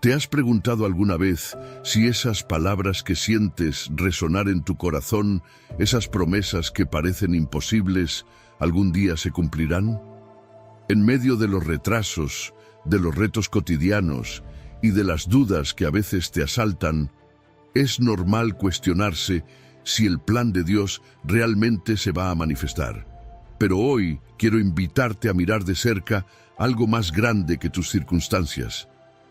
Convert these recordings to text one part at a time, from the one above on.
¿Te has preguntado alguna vez si esas palabras que sientes resonar en tu corazón, esas promesas que parecen imposibles, algún día se cumplirán? En medio de los retrasos, de los retos cotidianos y de las dudas que a veces te asaltan, es normal cuestionarse si el plan de Dios realmente se va a manifestar. Pero hoy quiero invitarte a mirar de cerca algo más grande que tus circunstancias.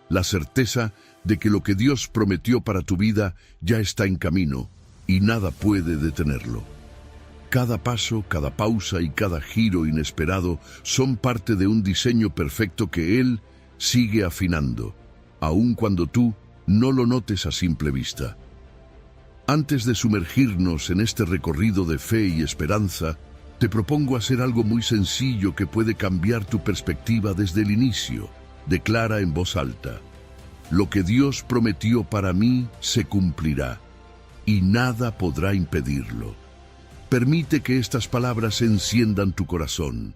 La certeza de que lo que Dios prometió para tu vida ya está en camino y nada puede detenerlo. Cada paso, cada pausa y cada giro inesperado son parte de un diseño perfecto que Él sigue afinando, aun cuando tú no lo notes a simple vista. Antes de sumergirnos en este recorrido de fe y esperanza, te propongo hacer algo muy sencillo que puede cambiar tu perspectiva desde el inicio. Declara en voz alta: lo que Dios prometió para mí se cumplirá, y nada podrá impedirlo. Permite que estas palabras enciendan tu corazón,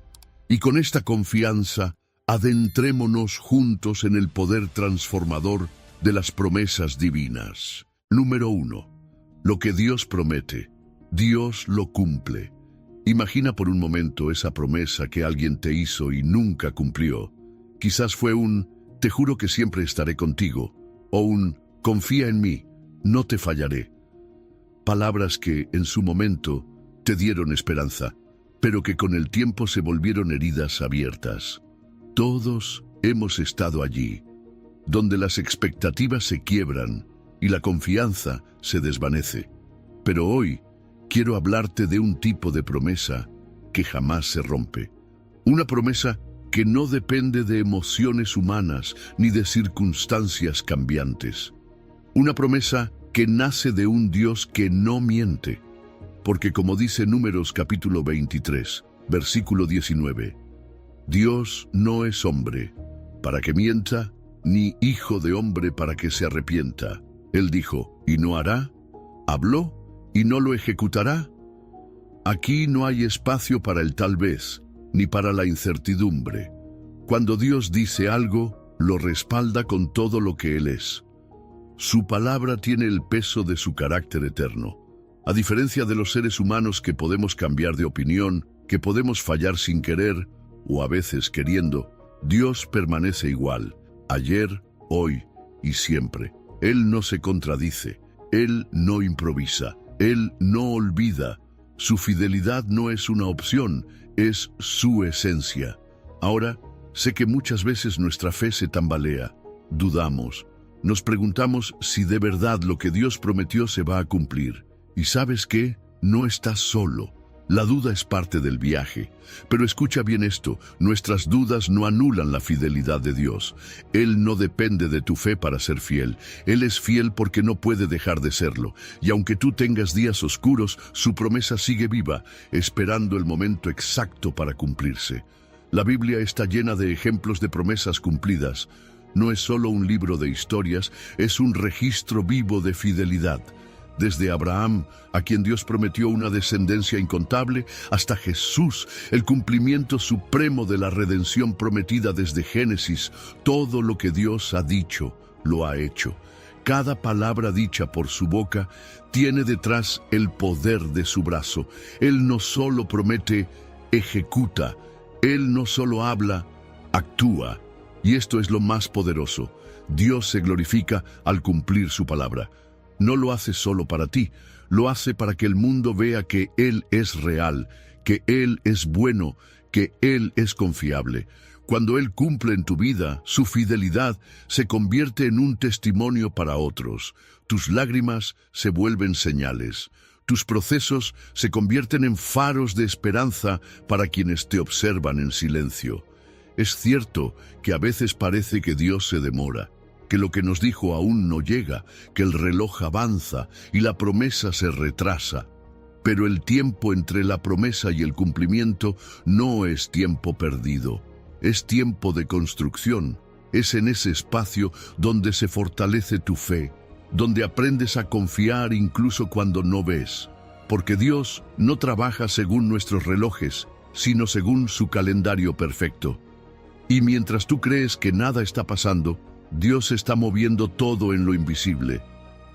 y con esta confianza, adentrémonos juntos en el poder transformador de las promesas divinas. Número 1. Lo que Dios promete, Dios lo cumple. Imagina por un momento esa promesa que alguien te hizo y nunca cumplió. Quizás fue un "te juro que siempre estaré contigo", o un "confía en mí, no te fallaré". Palabras que, en su momento, te dieron esperanza, pero que con el tiempo se volvieron heridas abiertas. Todos hemos estado allí, donde las expectativas se quiebran y la confianza se desvanece. Pero hoy quiero hablarte de un tipo de promesa que jamás se rompe. Una promesa que no depende de emociones humanas ni de circunstancias cambiantes. Una promesa que nace de un Dios que no miente. Porque como dice Números capítulo 23, versículo 19, Dios no es hombre para que mienta, ni hijo de hombre para que se arrepienta. Él dijo, y no hará; habló, y no lo ejecutará. Aquí no hay espacio para el tal vez, ni para la incertidumbre. Cuando Dios dice algo, lo respalda con todo lo que Él es. Su palabra tiene el peso de su carácter eterno. A diferencia de los seres humanos que podemos cambiar de opinión, que podemos fallar sin querer, o a veces queriendo, Dios permanece igual, ayer, hoy y siempre. Él no se contradice, Él no improvisa, Él no olvida. Su fidelidad no es una opción, es su esencia. Ahora, sé que muchas veces nuestra fe se tambalea, dudamos, nos preguntamos si de verdad lo que Dios prometió se va a cumplir. ¿Y sabes qué? No estás solo. La duda es parte del viaje. Pero escucha bien esto, nuestras dudas no anulan la fidelidad de Dios. Él no depende de tu fe para ser fiel. Él es fiel porque no puede dejar de serlo. Y aunque tú tengas días oscuros, su promesa sigue viva, esperando el momento exacto para cumplirse. La Biblia está llena de ejemplos de promesas cumplidas. No es solo un libro de historias, es un registro vivo de fidelidad. Desde Abraham, a quien Dios prometió una descendencia incontable, hasta Jesús, el cumplimiento supremo de la redención prometida desde Génesis, todo lo que Dios ha dicho, lo ha hecho. Cada palabra dicha por su boca tiene detrás el poder de su brazo. Él no solo promete, ejecuta. Él no solo habla, actúa. Y esto es lo más poderoso. Dios se glorifica al cumplir su palabra. No lo hace solo para ti, lo hace para que el mundo vea que Él es real, que Él es bueno, que Él es confiable. Cuando Él cumple en tu vida, su fidelidad se convierte en un testimonio para otros. Tus lágrimas se vuelven señales. Tus procesos se convierten en faros de esperanza para quienes te observan en silencio. Es cierto que a veces parece que Dios se demora, que lo que nos dijo aún no llega, que el reloj avanza y la promesa se retrasa. Pero el tiempo entre la promesa y el cumplimiento no es tiempo perdido, es tiempo de construcción. Es en ese espacio donde se fortalece tu fe, donde aprendes a confiar incluso cuando no ves. Porque Dios no trabaja según nuestros relojes, sino según su calendario perfecto. Y mientras tú crees que nada está pasando, Dios está moviendo todo en lo invisible,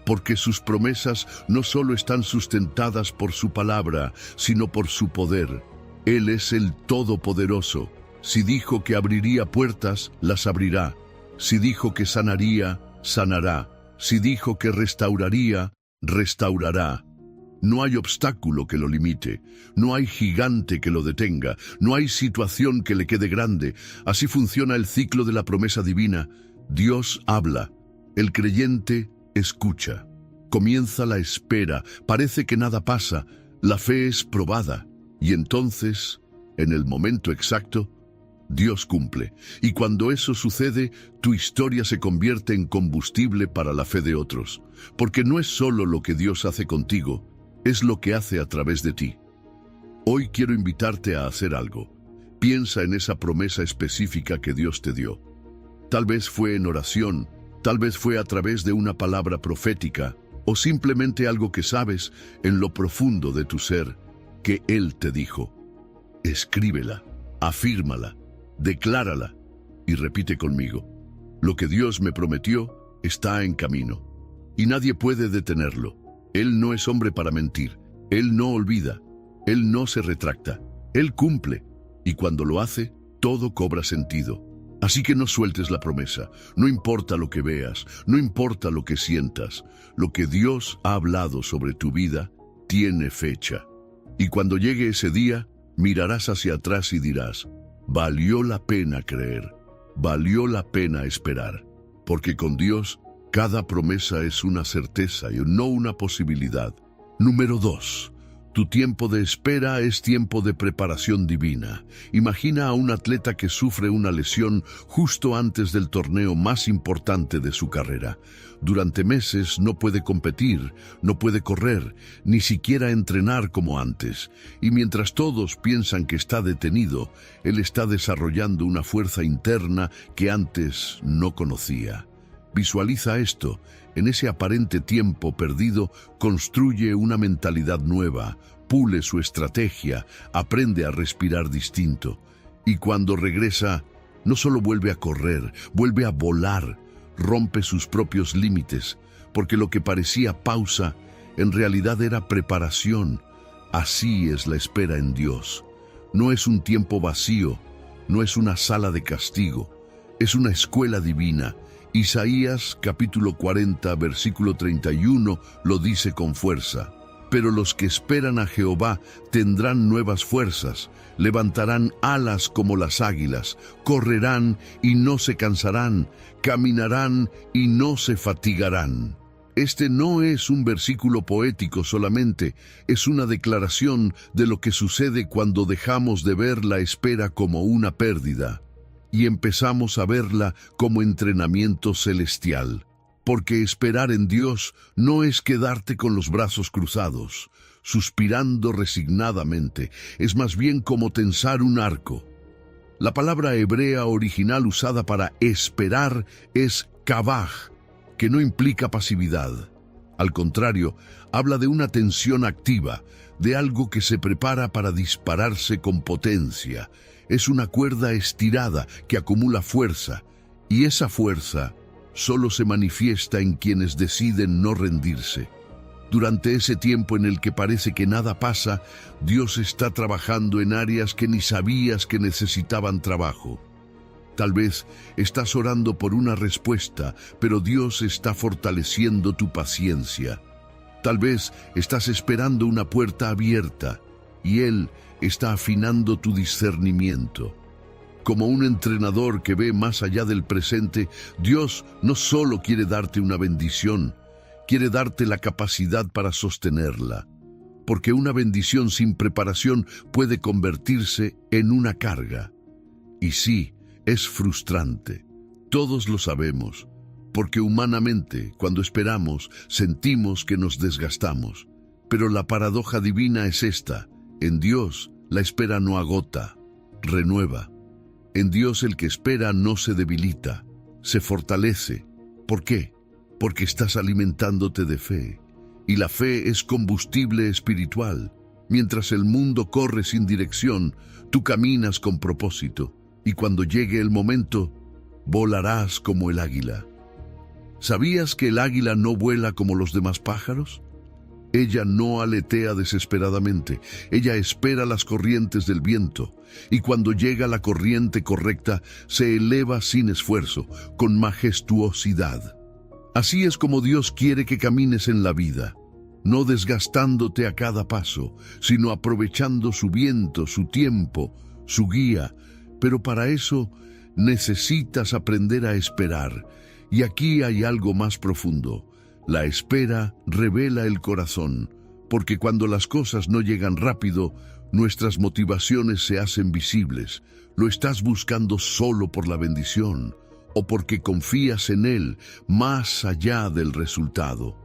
porque sus promesas no solo están sustentadas por su palabra, sino por su poder. Él es el Todopoderoso. Si dijo que abriría puertas, las abrirá. Si dijo que sanaría, sanará. Si dijo que restauraría, restaurará. No hay obstáculo que lo limite, no hay gigante que lo detenga, no hay situación que le quede grande. Así funciona el ciclo de la promesa divina. Dios habla, el creyente escucha. Comienza la espera, parece que nada pasa, la fe es probada. Y entonces, en el momento exacto, Dios cumple. Y cuando eso sucede, tu historia se convierte en combustible para la fe de otros. Porque no es solo lo que Dios hace contigo, es lo que hace a través de ti. Hoy quiero invitarte a hacer algo. Piensa en esa promesa específica que Dios te dio. Tal vez fue en oración, tal vez fue a través de una palabra profética, o simplemente algo que sabes en lo profundo de tu ser, que Él te dijo. Escríbela, afírmala, declárala y repite conmigo. Lo que Dios me prometió está en camino, y nadie puede detenerlo. Él no es hombre para mentir, Él no olvida, Él no se retracta, Él cumple, y cuando lo hace, todo cobra sentido. Así que no sueltes la promesa, no importa lo que veas, no importa lo que sientas, lo que Dios ha hablado sobre tu vida tiene fecha. Y cuando llegue ese día, mirarás hacia atrás y dirás, valió la pena creer, valió la pena esperar, porque con Dios cada promesa es una certeza y no una posibilidad. Número 2. Tu tiempo de espera es tiempo de preparación divina. Imagina a un atleta que sufre una lesión justo antes del torneo más importante de su carrera. Durante meses no puede competir, no puede correr, ni siquiera entrenar como antes. Y mientras todos piensan que está detenido, él está desarrollando una fuerza interna que antes no conocía. Visualiza esto. En ese aparente tiempo perdido, construye una mentalidad nueva, pule su estrategia, aprende a respirar distinto. Y cuando regresa, no solo vuelve a correr, vuelve a volar, rompe sus propios límites, porque lo que parecía pausa, en realidad era preparación. Así es la espera en Dios. No es un tiempo vacío, no es una sala de castigo, es una escuela divina. Isaías capítulo 40, versículo 31 lo dice con fuerza. Pero los que esperan a Jehová tendrán nuevas fuerzas, levantarán alas como las águilas, correrán y no se cansarán, caminarán y no se fatigarán. Este no es un versículo poético solamente, es una declaración de lo que sucede cuando dejamos de ver la espera como una pérdida y empezamos a verla como entrenamiento celestial. Porque esperar en Dios no es quedarte con los brazos cruzados, suspirando resignadamente, es más bien como tensar un arco. La palabra hebrea original usada para esperar es kavah, que no implica pasividad. Al contrario, habla de una tensión activa, de algo que se prepara para dispararse con potencia. Es una cuerda estirada que acumula fuerza, y esa fuerza solo se manifiesta en quienes deciden no rendirse. Durante ese tiempo en el que parece que nada pasa, Dios está trabajando en áreas que ni sabías que necesitaban trabajo. Tal vez estás orando por una respuesta, pero Dios está fortaleciendo tu paciencia. Tal vez estás esperando una puerta abierta, y Él está afinando tu discernimiento. Como un entrenador que ve más allá del presente, Dios no solo quiere darte una bendición, quiere darte la capacidad para sostenerla. Porque una bendición sin preparación puede convertirse en una carga. Y sí, es frustrante. Todos lo sabemos, porque humanamente, cuando esperamos, sentimos que nos desgastamos. Pero la paradoja divina es esta: en Dios, la espera no agota, renueva. En Dios el que espera no se debilita, se fortalece. ¿Por qué? Porque estás alimentándote de fe. Y la fe es combustible espiritual. Mientras el mundo corre sin dirección, tú caminas con propósito. Y cuando llegue el momento, volarás como el águila. ¿Sabías que el águila no vuela como los demás pájaros? Ella no aletea desesperadamente, ella espera las corrientes del viento, y cuando llega la corriente correcta, se eleva sin esfuerzo, con majestuosidad. Así es como Dios quiere que camines en la vida, no desgastándote a cada paso, sino aprovechando su viento, su tiempo, su guía. Pero para eso necesitas aprender a esperar, y aquí hay algo más profundo. La espera revela el corazón, porque cuando las cosas no llegan rápido, nuestras motivaciones se hacen visibles. Lo estás buscando solo por la bendición o porque confías en Él más allá del resultado.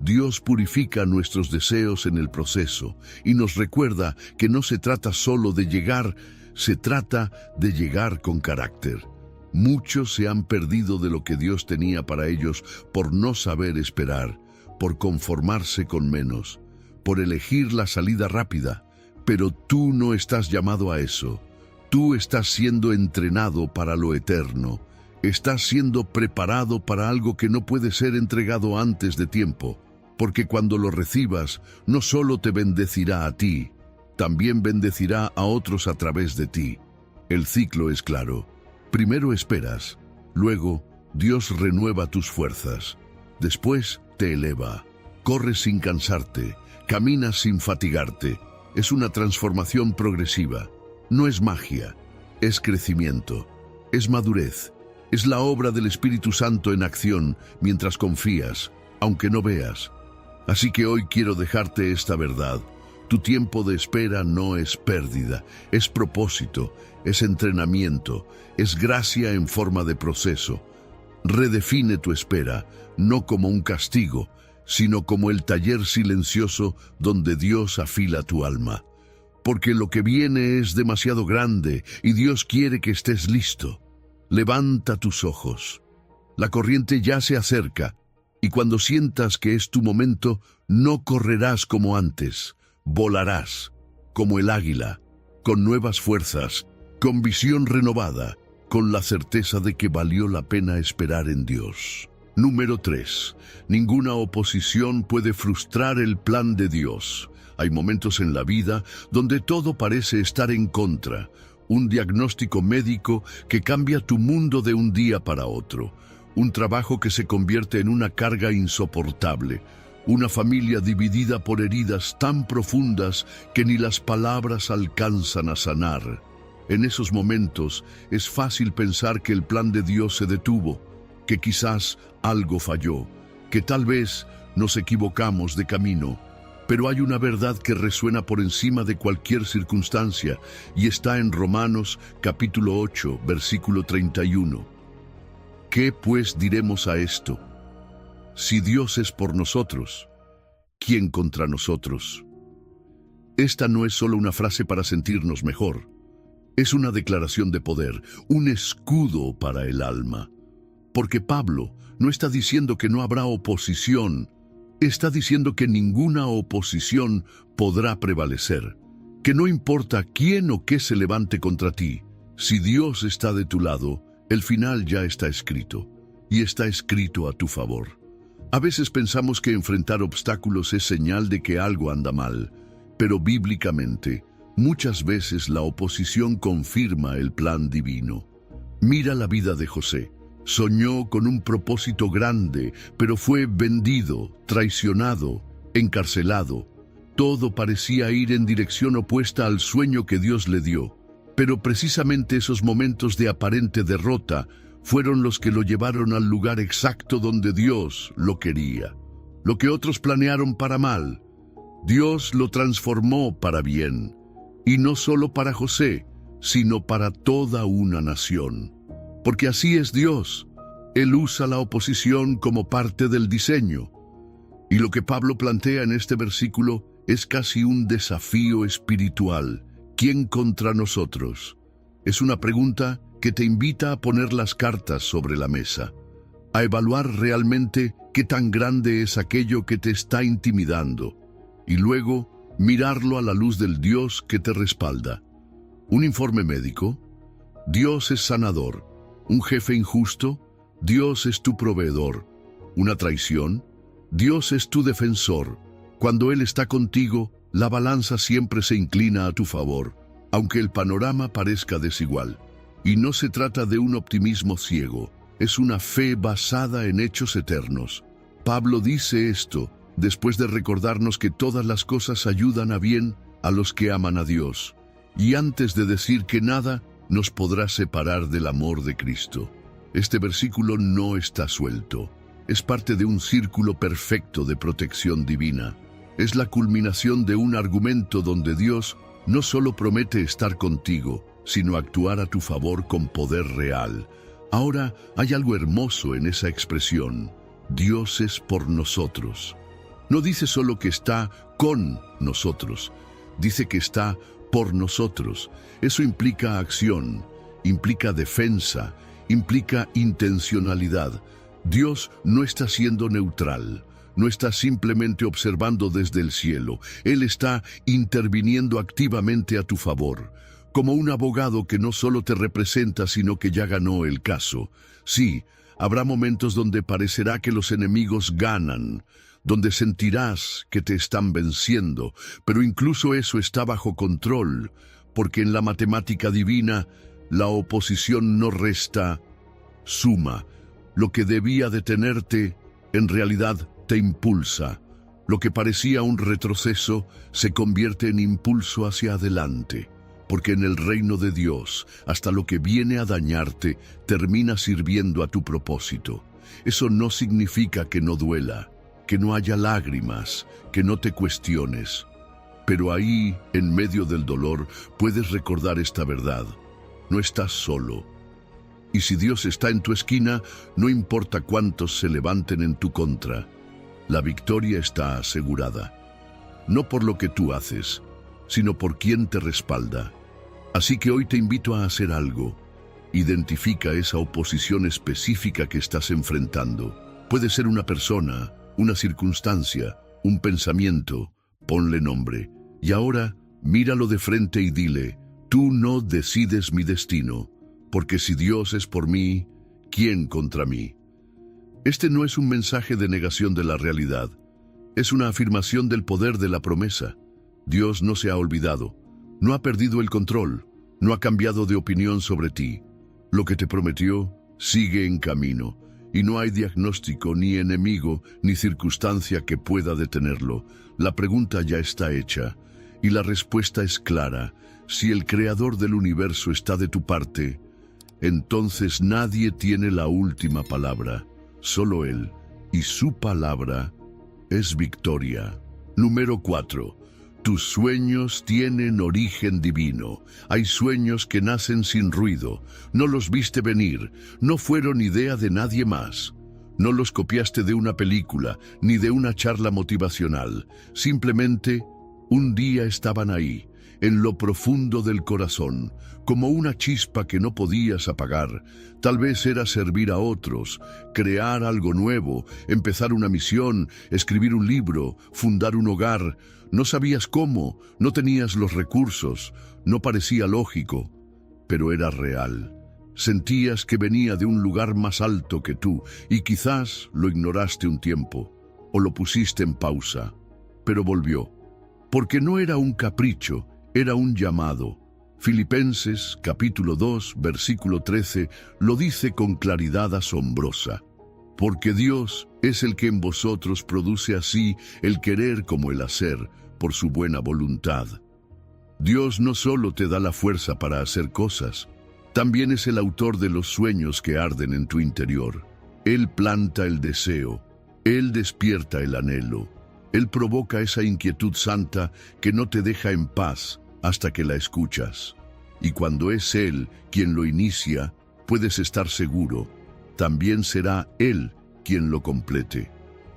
Dios purifica nuestros deseos en el proceso y nos recuerda que no se trata solo de llegar, se trata de llegar con carácter. Muchos se han perdido de lo que Dios tenía para ellos por no saber esperar, por conformarse con menos, por elegir la salida rápida. Pero tú no estás llamado a eso. Tú estás siendo entrenado para lo eterno. Estás siendo preparado para algo que no puede ser entregado antes de tiempo, porque cuando lo recibas, no solo te bendecirá a ti, también bendecirá a otros a través de ti. El ciclo es claro. Primero esperas, luego Dios renueva tus fuerzas, después te eleva, corres sin cansarte, caminas sin fatigarte. Es una transformación progresiva, no es magia, es crecimiento, es madurez, es la obra del Espíritu Santo en acción mientras confías, aunque no veas. Así que hoy quiero dejarte esta verdad. Tu tiempo de espera no es pérdida, es propósito, es entrenamiento, es gracia en forma de proceso. Redefine tu espera, no como un castigo, sino como el taller silencioso donde Dios afila tu alma. Porque lo que viene es demasiado grande y Dios quiere que estés listo. Levanta tus ojos. La corriente ya se acerca, y cuando sientas que es tu momento, no correrás como antes. Volarás, como el águila, con nuevas fuerzas, con visión renovada, con la certeza de que valió la pena esperar en Dios. Número 3. Ninguna oposición puede frustrar el plan de Dios. Hay momentos en la vida donde todo parece estar en contra. Un diagnóstico médico que cambia tu mundo de un día para otro. Un trabajo que se convierte en una carga insoportable. Una familia dividida por heridas tan profundas que ni las palabras alcanzan a sanar. En esos momentos es fácil pensar que el plan de Dios se detuvo, que quizás algo falló, que tal vez nos equivocamos de camino. Pero hay una verdad que resuena por encima de cualquier circunstancia y está en Romanos capítulo 8, versículo 31. ¿Qué pues diremos a esto? Si Dios es por nosotros, ¿quién contra nosotros? Esta no es solo una frase para sentirnos mejor. Es una declaración de poder, un escudo para el alma. Porque Pablo no está diciendo que no habrá oposición, está diciendo que ninguna oposición podrá prevalecer. Que no importa quién o qué se levante contra ti, si Dios está de tu lado, el final ya está escrito, y está escrito a tu favor. A veces pensamos que enfrentar obstáculos es señal de que algo anda mal, pero bíblicamente, muchas veces la oposición confirma el plan divino. Mira la vida de José. Soñó con un propósito grande, pero fue vendido, traicionado, encarcelado. Todo parecía ir en dirección opuesta al sueño que Dios le dio. Pero precisamente esos momentos de aparente derrota fueron los que lo llevaron al lugar exacto donde Dios lo quería. Lo que otros planearon para mal, Dios lo transformó para bien. Y no solo para José, sino para toda una nación. Porque así es Dios. Él usa la oposición como parte del diseño. Y lo que Pablo plantea en este versículo es casi un desafío espiritual. ¿Quién contra nosotros? Es una pregunta que te invita a poner las cartas sobre la mesa, a evaluar realmente qué tan grande es aquello que te está intimidando, y luego mirarlo a la luz del Dios que te respalda. Un informe médico. Dios es sanador. ¿Un jefe injusto? Dios es tu proveedor. ¿Una traición? Dios es tu defensor. Cuando Él está contigo, la balanza siempre se inclina a tu favor, aunque el panorama parezca desigual. Y no se trata de un optimismo ciego, es una fe basada en hechos eternos. Pablo dice esto después de recordarnos que todas las cosas ayudan a bien a los que aman a Dios, y antes de decir que nada nos podrá separar del amor de Cristo. Este versículo no está suelto, es parte de un círculo perfecto de protección divina. Es la culminación de un argumento donde Dios no solo promete estar contigo, sino actuar a tu favor con poder real. Ahora hay algo hermoso en esa expresión. Dios es por nosotros. No dice solo que está con nosotros, dice que está por nosotros. Eso implica acción, implica defensa, implica intencionalidad. Dios no está siendo neutral, no está simplemente observando desde el cielo. Él está interviniendo activamente a tu favor, como un abogado que no solo te representa, sino que ya ganó el caso. Sí, habrá momentos donde parecerá que los enemigos ganan, donde sentirás que te están venciendo, pero incluso eso está bajo control, porque en la matemática divina, la oposición no resta, suma. Lo que debía detenerte, en realidad te impulsa. Lo que parecía un retroceso, se convierte en impulso hacia adelante. Porque en el reino de Dios, hasta lo que viene a dañarte, termina sirviendo a tu propósito. Eso no significa que no duela, que no haya lágrimas, que no te cuestiones. Pero ahí, en medio del dolor, puedes recordar esta verdad. No estás solo. Y si Dios está en tu esquina, no importa cuántos se levanten en tu contra, la victoria está asegurada. No por lo que tú haces, sino por quien te respalda. Así que hoy te invito a hacer algo. Identifica esa oposición específica que estás enfrentando. Puede ser una persona, una circunstancia, un pensamiento. Ponle nombre. Y ahora, míralo de frente y dile, tú no decides mi destino, porque si Dios es por mí, ¿quién contra mí? Este no es un mensaje de negación de la realidad. Es una afirmación del poder de la promesa. Dios no se ha olvidado. No ha perdido el control, no ha cambiado de opinión sobre ti. Lo que te prometió sigue en camino, y no hay diagnóstico, ni enemigo, ni circunstancia que pueda detenerlo. La pregunta ya está hecha, y la respuesta es clara. Si el Creador del universo está de tu parte, entonces nadie tiene la última palabra, solo Él, y su palabra es victoria. Número 4. Tus sueños tienen origen divino. Hay sueños que nacen sin ruido. No los viste venir. No fueron idea de nadie más. No los copiaste de una película, ni de una charla motivacional. Simplemente, un día estaban ahí, en lo profundo del corazón, como una chispa que no podías apagar. Tal vez era servir a otros, crear algo nuevo, empezar una misión, escribir un libro, fundar un hogar. No sabías cómo, no tenías los recursos, no parecía lógico, pero era real. Sentías que venía de un lugar más alto que tú, y quizás lo ignoraste un tiempo, o lo pusiste en pausa, pero volvió. Porque no era un capricho, era un llamado. Filipenses, capítulo 2, versículo 13, lo dice con claridad asombrosa. Porque Dios es el que en vosotros produce así el querer como el hacer, por su buena voluntad. Dios no solo te da la fuerza para hacer cosas, también es el autor de los sueños que arden en tu interior. Él planta el deseo, Él despierta el anhelo, Él provoca esa inquietud santa que no te deja en paz hasta que la escuchas. Y cuando es Él quien lo inicia, puedes estar seguro, también será Él quien lo complete.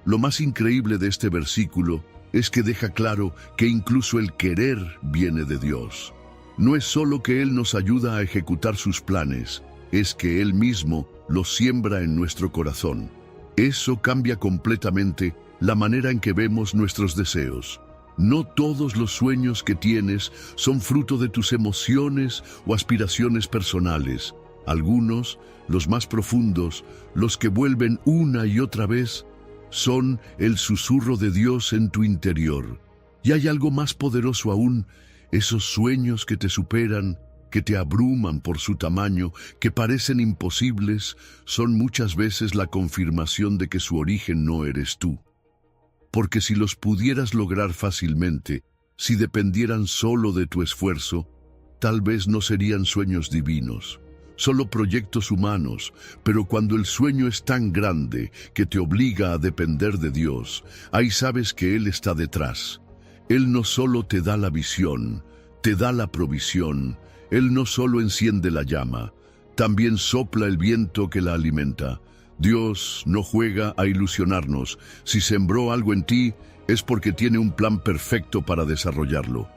Lo más increíble de este versículo es que deja claro que incluso el querer viene de Dios. No es solo que Él nos ayuda a ejecutar sus planes, es que Él mismo los siembra en nuestro corazón. Eso cambia completamente la manera en que vemos nuestros deseos. No todos los sueños que tienes son fruto de tus emociones o aspiraciones personales. Algunos, los más profundos, los que vuelven una y otra vez, son el susurro de Dios en tu interior. Y hay algo más poderoso aún, esos sueños que te superan, que te abruman por su tamaño, que parecen imposibles, son muchas veces la confirmación de que su origen no eres tú. Porque si los pudieras lograr fácilmente, si dependieran solo de tu esfuerzo, tal vez no serían sueños divinos, solo proyectos humanos, pero cuando el sueño es tan grande que te obliga a depender de Dios, ahí sabes que Él está detrás. Él no solo te da la visión, te da la provisión. Él no solo enciende la llama, también sopla el viento que la alimenta. Dios no juega a ilusionarnos. Si sembró algo en ti, es porque tiene un plan perfecto para desarrollarlo.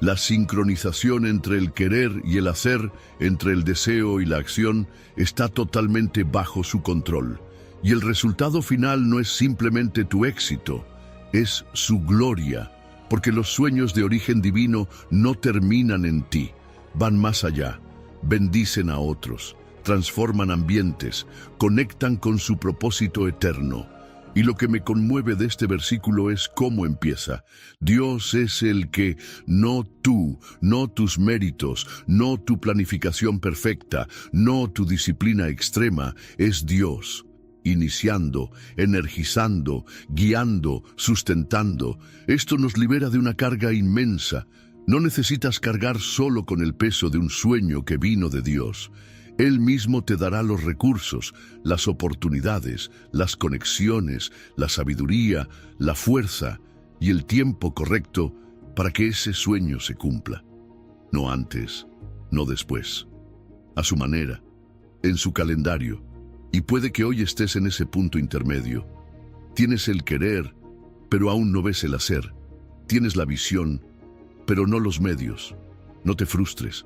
La sincronización entre el querer y el hacer, entre el deseo y la acción, está totalmente bajo su control. Y el resultado final no es simplemente tu éxito, es su gloria, porque los sueños de origen divino no terminan en ti, van más allá, bendicen a otros, transforman ambientes, conectan con su propósito eterno. Y lo que me conmueve de este versículo es cómo empieza. Dios es el que, no tú, no tus méritos, no tu planificación perfecta, no tu disciplina extrema, es Dios. Iniciando, energizando, guiando, sustentando. Esto nos libera de una carga inmensa. No necesitas cargar solo con el peso de un sueño que vino de Dios. Él mismo te dará los recursos, las oportunidades, las conexiones, la sabiduría, la fuerza y el tiempo correcto para que ese sueño se cumpla. No antes, no después. A su manera, en su calendario. Y puede que hoy estés en ese punto intermedio. Tienes el querer, pero aún no ves el hacer. Tienes la visión, pero no los medios. No te frustres.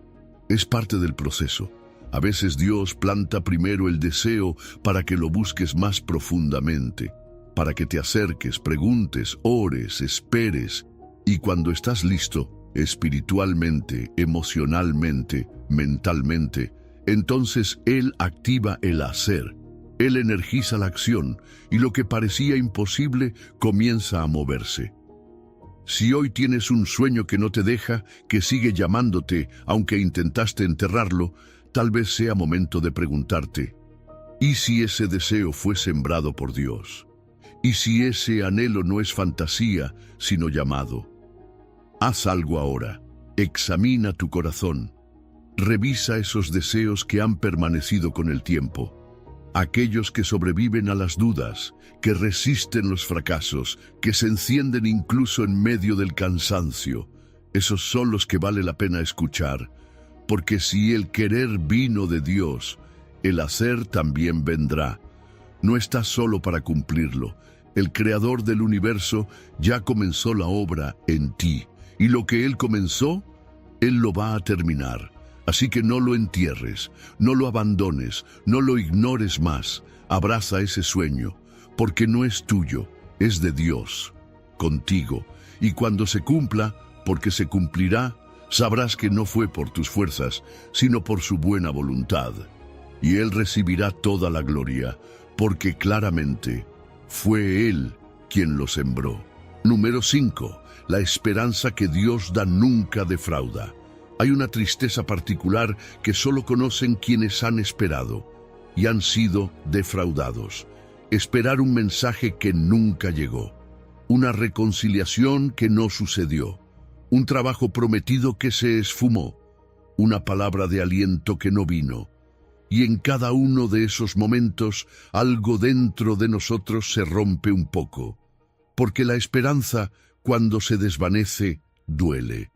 Es parte del proceso. A veces Dios planta primero el deseo para que lo busques más profundamente, para que te acerques, preguntes, ores, esperes, y cuando estás listo, espiritualmente, emocionalmente, mentalmente, entonces Él activa el hacer. Él energiza la acción, y lo que parecía imposible comienza a moverse. Si hoy tienes un sueño que no te deja, que sigue llamándote, aunque intentaste enterrarlo, tal vez sea momento de preguntarte, ¿y si ese deseo fue sembrado por Dios? ¿Y si ese anhelo no es fantasía, sino llamado? Haz algo ahora. Examina tu corazón. Revisa esos deseos que han permanecido con el tiempo. Aquellos que sobreviven a las dudas, que resisten los fracasos, que se encienden incluso en medio del cansancio. Esos son los que vale la pena escuchar. Porque si el querer vino de Dios, el hacer también vendrá. No estás solo para cumplirlo. El Creador del universo ya comenzó la obra en ti. Y lo que Él comenzó, Él lo va a terminar. Así que no lo entierres, no lo abandones, no lo ignores más. Abraza ese sueño, porque no es tuyo, es de Dios, contigo. Y cuando se cumpla, porque se cumplirá, sabrás que no fue por tus fuerzas, sino por su buena voluntad. Y Él recibirá toda la gloria, porque claramente fue Él quien lo sembró. Número 5. La esperanza que Dios da nunca defrauda. Hay una tristeza particular que solo conocen quienes han esperado y han sido defraudados. Esperar un mensaje que nunca llegó, una reconciliación que no sucedió, un trabajo prometido que se esfumó, una palabra de aliento que no vino. Y en cada uno de esos momentos, algo dentro de nosotros se rompe un poco, porque la esperanza, cuando se desvanece, duele.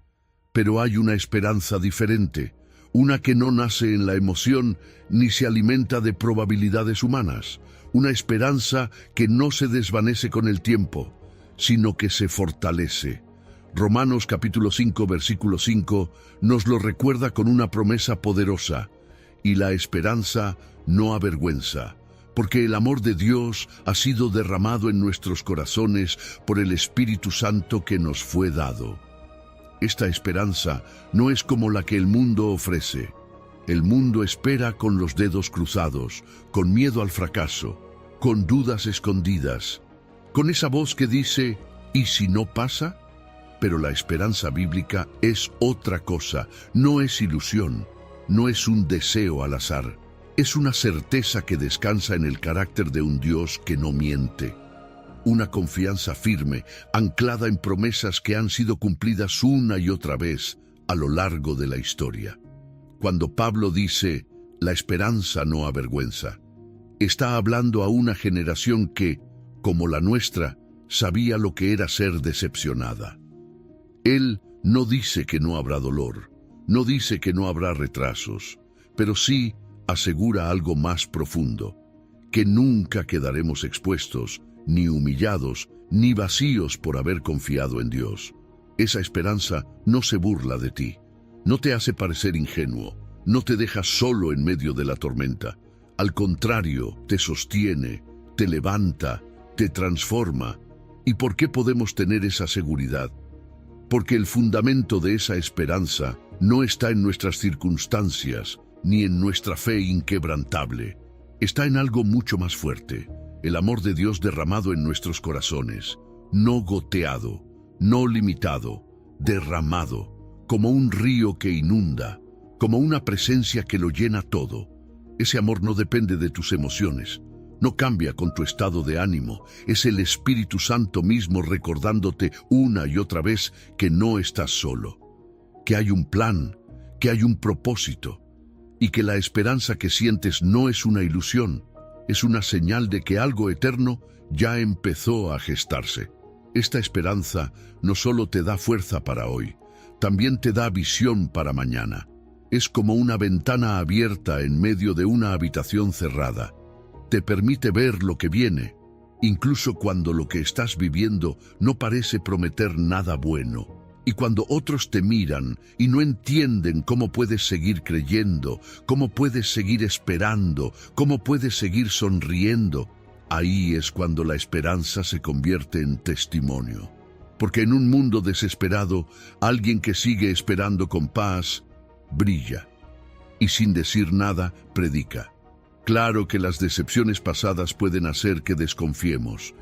Pero hay una esperanza diferente, una que no nace en la emoción ni se alimenta de probabilidades humanas, una esperanza que no se desvanece con el tiempo, sino que se fortalece. Romanos capítulo 5, versículo 5 nos lo recuerda con una promesa poderosa, y la esperanza no avergüenza, porque el amor de Dios ha sido derramado en nuestros corazones por el Espíritu Santo que nos fue dado. Esta esperanza no es como la que el mundo ofrece. El mundo espera con los dedos cruzados, con miedo al fracaso, con dudas escondidas, con esa voz que dice, ¿y si no pasa? Pero la esperanza bíblica es otra cosa, no es ilusión, no es un deseo al azar, es una certeza que descansa en el carácter de un Dios que no miente. Una confianza firme, anclada en promesas que han sido cumplidas una y otra vez a lo largo de la historia. Cuando Pablo dice, la esperanza no avergüenza, está hablando a una generación que, como la nuestra, sabía lo que era ser decepcionada. Él no dice que no habrá dolor, no dice que no habrá retrasos, pero sí asegura algo más profundo, que nunca quedaremos expuestos, ni humillados, ni vacíos por haber confiado en Dios. Esa esperanza no se burla de ti, no te hace parecer ingenuo, no te deja solo en medio de la tormenta. Al contrario, te sostiene, te levanta, te transforma. ¿Y por qué podemos tener esa seguridad? Porque el fundamento de esa esperanza no está en nuestras circunstancias, ni en nuestra fe inquebrantable. Está en algo mucho más fuerte, el amor de Dios derramado en nuestros corazones, no goteado, no limitado, derramado, como un río que inunda, como una presencia que lo llena todo. Ese amor no depende de tus emociones, no cambia con tu estado de ánimo, es el Espíritu Santo mismo recordándote una y otra vez que no estás solo, que hay un plan, que hay un propósito, y que la esperanza que sientes no es una ilusión, es una señal de que algo eterno ya empezó a gestarse. Esta esperanza no solo te da fuerza para hoy, también te da visión para mañana. Es como una ventana abierta en medio de una habitación cerrada. Te permite ver lo que viene, incluso cuando lo que estás viviendo no parece prometer nada bueno. Y cuando otros te miran y no entienden cómo puedes seguir creyendo, cómo puedes seguir esperando, cómo puedes seguir sonriendo, ahí es cuando la esperanza se convierte en testimonio. Porque en un mundo desesperado, alguien que sigue esperando con paz, brilla. Y sin decir nada, predica. Claro que las decepciones pasadas pueden hacer que desconfiemos.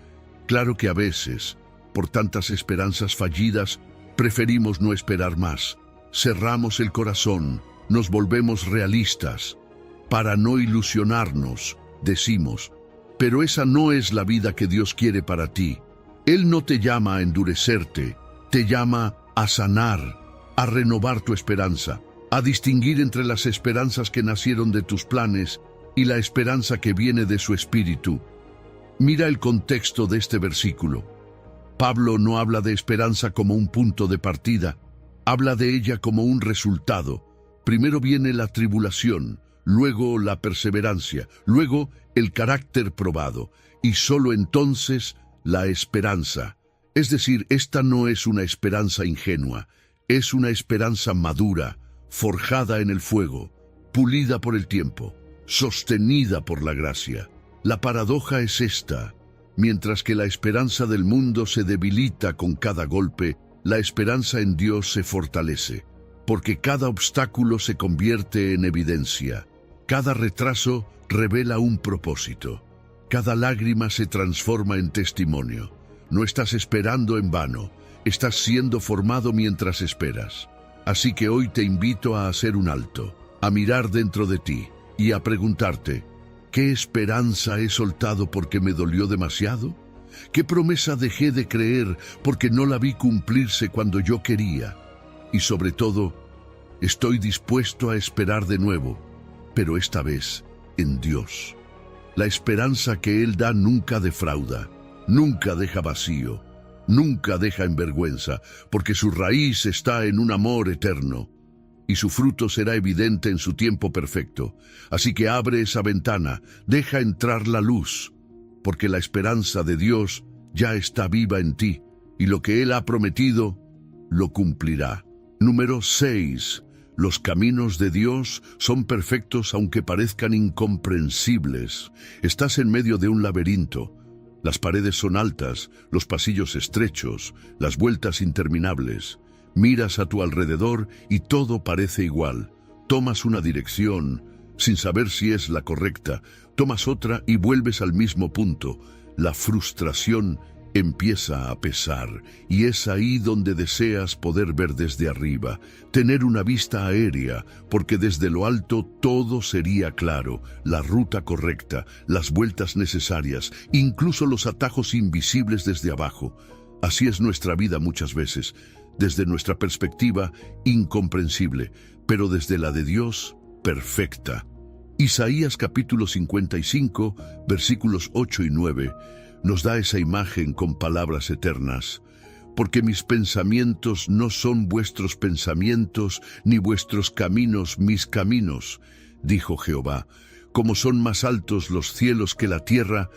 Claro que a veces, por tantas esperanzas fallidas, preferimos no esperar más. Cerramos el corazón, nos volvemos realistas. Para no ilusionarnos, decimos, pero esa no es la vida que Dios quiere para ti. Él no te llama a endurecerte, te llama a sanar, a renovar tu esperanza, a distinguir entre las esperanzas que nacieron de tus planes y la esperanza que viene de su espíritu. Mira el contexto de este versículo. Pablo no habla de esperanza como un punto de partida, habla de ella como un resultado. Primero viene la tribulación, luego la perseverancia, luego el carácter probado, y solo entonces la esperanza. Es decir, esta no es una esperanza ingenua, es una esperanza madura, forjada en el fuego, pulida por el tiempo, sostenida por la gracia. La paradoja es esta: mientras que la esperanza del mundo se debilita con cada golpe, la esperanza en Dios se fortalece, porque cada obstáculo se convierte en evidencia, cada retraso revela un propósito, cada lágrima se transforma en testimonio. No estás esperando en vano, estás siendo formado mientras esperas. Así que hoy te invito a hacer un alto, a mirar dentro de ti y a preguntarte: ¿qué esperanza he soltado porque me dolió demasiado? ¿Qué promesa dejé de creer porque no la vi cumplirse cuando yo quería? Y sobre todo, estoy dispuesto a esperar de nuevo, pero esta vez en Dios. La esperanza que Él da nunca defrauda, nunca deja vacío, nunca deja en vergüenza, porque su raíz está en un amor eterno, y su fruto será evidente en su tiempo perfecto. Así que abre esa ventana, deja entrar la luz, porque la esperanza de Dios ya está viva en ti, y lo que Él ha prometido, lo cumplirá. Número 6. Los caminos de Dios son perfectos aunque parezcan incomprensibles. Estás en medio de un laberinto. Las paredes son altas, los pasillos estrechos, las vueltas interminables. Miras a tu alrededor y todo parece igual. tomas una dirección sin saber si es la correcta, tomas otra y vuelves al mismo punto. La frustración empieza a pesar y es ahí donde deseas poder ver desde arriba, tener una vista aérea, porque desde lo alto todo sería claro, la ruta correcta, las vueltas necesarias, incluso los atajos invisibles desde abajo. Así es nuestra vida muchas veces, desde nuestra perspectiva, incomprensible, pero desde la de Dios, perfecta. Isaías capítulo 55, versículos 8 y 9, nos da esa imagen con palabras eternas. Porque mis pensamientos no son vuestros pensamientos, ni vuestros caminos mis caminos, dijo Jehová. Como son más altos los cielos que la tierra,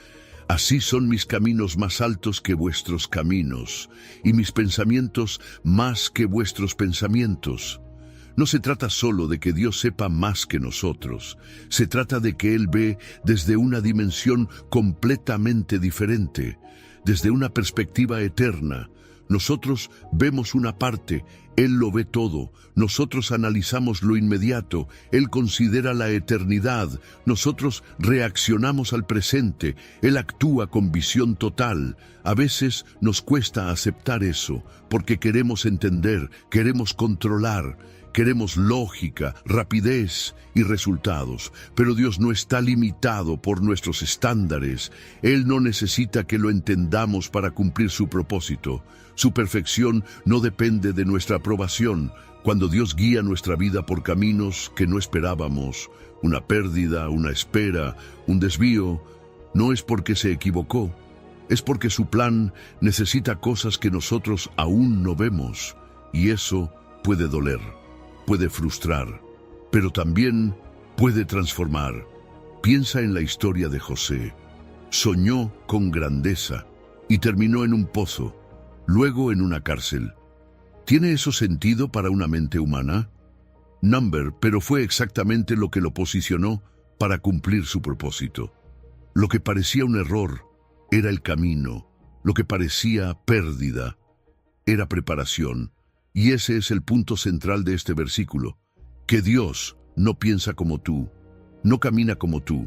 así son mis caminos más altos que vuestros caminos, y mis pensamientos más que vuestros pensamientos. No se trata solo de que Dios sepa más que nosotros, se trata de que Él ve desde una dimensión completamente diferente, desde una perspectiva eterna. Nosotros vemos una parte, Él lo ve todo, nosotros analizamos lo inmediato, Él considera la eternidad, nosotros reaccionamos al presente, Él actúa con visión total. A veces nos cuesta aceptar eso, porque queremos entender, queremos controlar, queremos lógica, rapidez y resultados, pero Dios no está limitado por nuestros estándares. Él no necesita que lo entendamos para cumplir su propósito. Su perfección no depende de nuestra aprobación. Cuando Dios guía nuestra vida por caminos que no esperábamos, una pérdida, una espera, un desvío, no es porque se equivocó, es porque su plan necesita cosas que nosotros aún no vemos, y eso puede doler. Puede frustrar, pero también puede transformar. Piensa en la historia de José. Soñó con grandeza y terminó en un pozo, luego en una cárcel. ¿Tiene eso sentido para una mente humana? Number, pero fue exactamente lo que lo posicionó para cumplir su propósito. Lo que parecía un error era el camino, lo que parecía pérdida era preparación. Y ese es el punto central de este versículo, que Dios no piensa como tú, no camina como tú,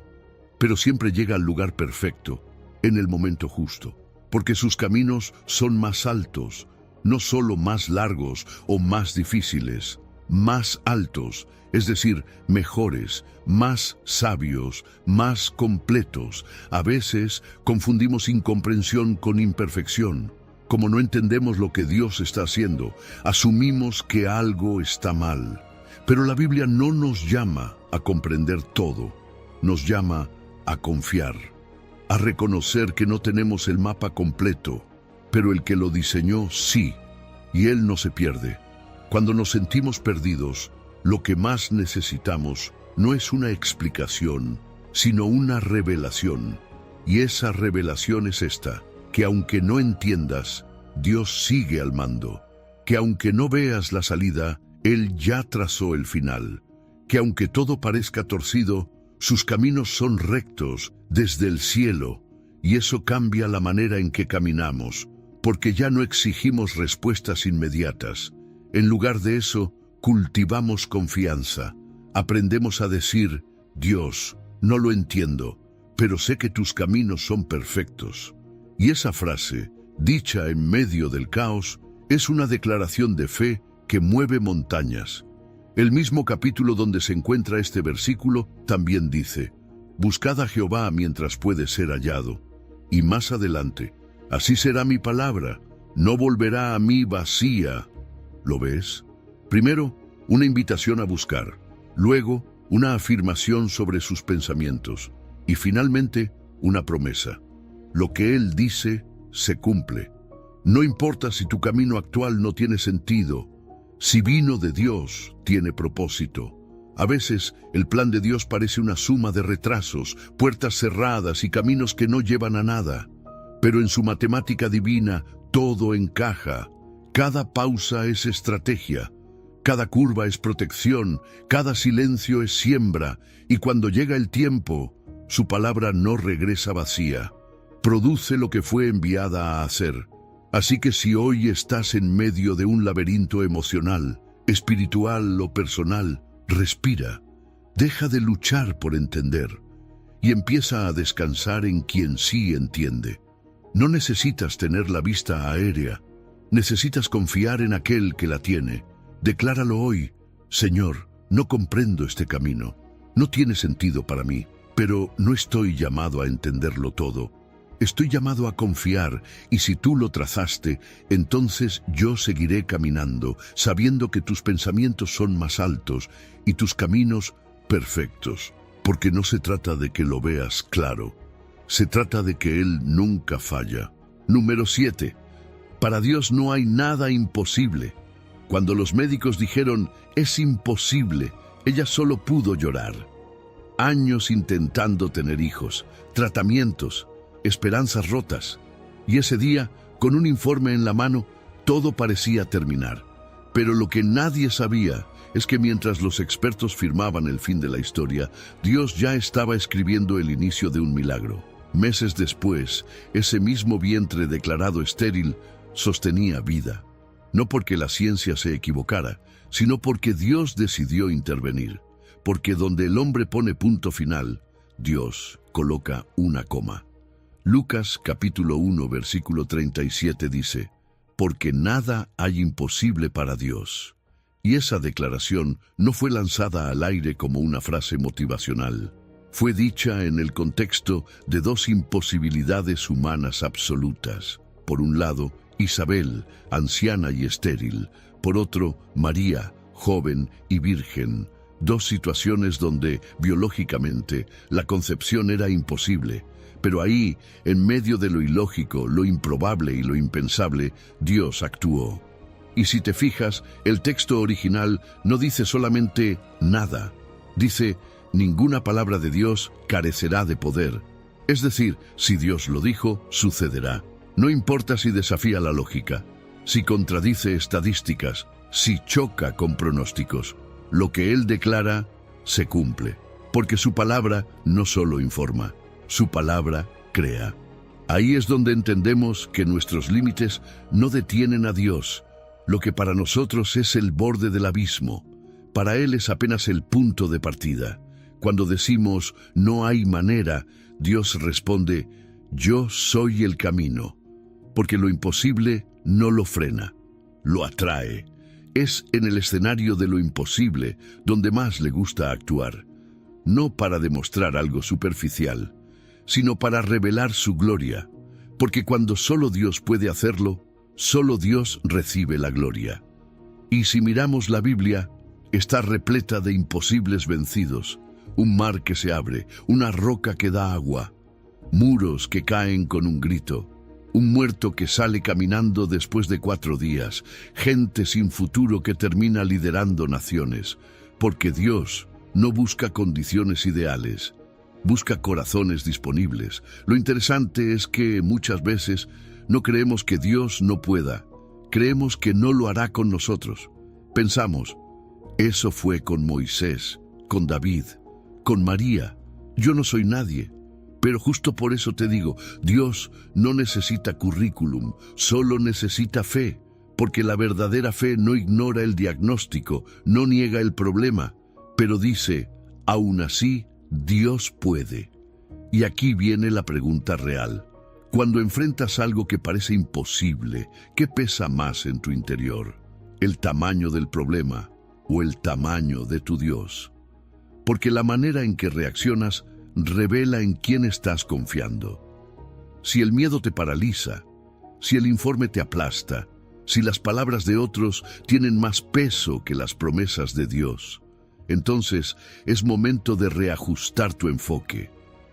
pero siempre llega al lugar perfecto, en el momento justo, porque sus caminos son más altos, no solo más largos o más difíciles, más altos, es decir, mejores, más sabios, más completos. A veces confundimos incomprensión con imperfección. Como no entendemos lo que Dios está haciendo, asumimos que algo está mal. Pero la Biblia no nos llama a comprender todo, nos llama a confiar, a reconocer que no tenemos el mapa completo, pero el que lo diseñó sí, y Él no se pierde. Cuando nos sentimos perdidos, lo que más necesitamos no es una explicación, sino una revelación. Y esa revelación es esta: que aunque no entiendas, Dios sigue al mando, que aunque no veas la salida, Él ya trazó el final, que aunque todo parezca torcido, sus caminos son rectos desde el cielo, y eso cambia la manera en que caminamos, porque ya no exigimos respuestas inmediatas. En lugar de eso, cultivamos confianza, aprendemos a decir: Dios, no lo entiendo, pero sé que tus caminos son perfectos. Y esa frase, dicha en medio del caos, es una declaración de fe que mueve montañas. El mismo capítulo donde se encuentra este versículo también dice: Buscad a Jehová mientras puede ser hallado. Y más adelante: Así será mi palabra, no volverá a mí vacía. ¿Lo ves? Primero, una invitación a buscar. Luego, una afirmación sobre sus pensamientos. Y finalmente, una promesa. Lo que Él dice, se cumple. No importa si tu camino actual no tiene sentido. Si vino de Dios, tiene propósito. A veces, el plan de Dios parece una suma de retrasos, puertas cerradas y caminos que no llevan a nada. Pero en su matemática divina, todo encaja. Cada pausa es estrategia. Cada curva es protección. Cada silencio es siembra. Y cuando llega el tiempo, su palabra no regresa vacía. Produce lo que fue enviada a hacer. Así que si hoy estás en medio de un laberinto emocional, espiritual o personal, respira, deja de luchar por entender y empieza a descansar en quien sí entiende. No necesitas tener la vista aérea, necesitas confiar en aquel que la tiene. Decláralo hoy: Señor, no comprendo este camino, no tiene sentido para mí, pero no estoy llamado a entenderlo todo. Estoy llamado a confiar, y si tú lo trazaste, entonces yo seguiré caminando, sabiendo que tus pensamientos son más altos y tus caminos perfectos, porque no se trata de que lo veas claro, se trata de que Él nunca falla. Número 7. Para Dios no hay nada imposible. Cuando los médicos dijeron, es imposible, ella solo pudo llorar. Años intentando tener hijos, tratamientos, esperanzas rotas, y ese día, con un informe en la mano, todo parecía terminar. Pero lo que nadie sabía es que mientras los expertos firmaban el fin de la historia, Dios ya estaba escribiendo el inicio de un milagro. Meses después, ese mismo vientre declarado estéril sostenía vida, no porque la ciencia se equivocara, sino porque Dios decidió intervenir, porque donde el hombre pone punto final, Dios coloca una coma. Lucas capítulo 1 versículo 37 dice, porque nada hay imposible para Dios. Y esa declaración no fue lanzada al aire como una frase motivacional. Fue dicha en el contexto de dos imposibilidades humanas absolutas. Por un lado, Isabel, anciana y estéril. Por otro, María, joven y virgen. Dos situaciones donde, biológicamente, la concepción era imposible. Pero ahí, en medio de lo ilógico, lo improbable y lo impensable, Dios actuó. Y si te fijas, el texto original no dice solamente nada. Dice, ninguna palabra de Dios carecerá de poder. Es decir, si Dios lo dijo, sucederá. No importa si desafía la lógica, si contradice estadísticas, si choca con pronósticos. Lo que Él declara, se cumple. Porque su palabra no solo informa, su palabra crea. Ahí es donde entendemos que nuestros límites no detienen a Dios. Lo que para nosotros es el borde del abismo, para Él es apenas el punto de partida. Cuando decimos, no hay manera, Dios responde, yo soy el camino. Porque lo imposible no lo frena, lo atrae. Es en el escenario de lo imposible donde más le gusta actuar. No para demostrar algo superficial, sino para revelar su gloria. Porque cuando solo Dios puede hacerlo, solo Dios recibe la gloria. Y si miramos la Biblia, está repleta de imposibles vencidos. Un mar que se abre, una roca que da agua, muros que caen con un grito, un muerto que sale caminando después de 4 días, gente sin futuro que termina liderando naciones, porque Dios no busca condiciones ideales, busca corazones disponibles. Lo interesante es que muchas veces no creemos que Dios no pueda, creemos que no lo hará con nosotros. Pensamos, eso fue con Moisés, con David, con María, yo no soy nadie. Pero justo por eso te digo, Dios no necesita currículum, solo necesita fe, porque la verdadera fe no ignora el diagnóstico, no niega el problema, pero dice, aún así, Dios puede. Y aquí viene la pregunta real. Cuando enfrentas algo que parece imposible, ¿qué pesa más en tu interior? ¿El tamaño del problema o el tamaño de tu Dios? Porque la manera en que reaccionas revela en quién estás confiando. Si el miedo te paraliza, si el informe te aplasta, si las palabras de otros tienen más peso que las promesas de Dios, entonces es momento de reajustar tu enfoque,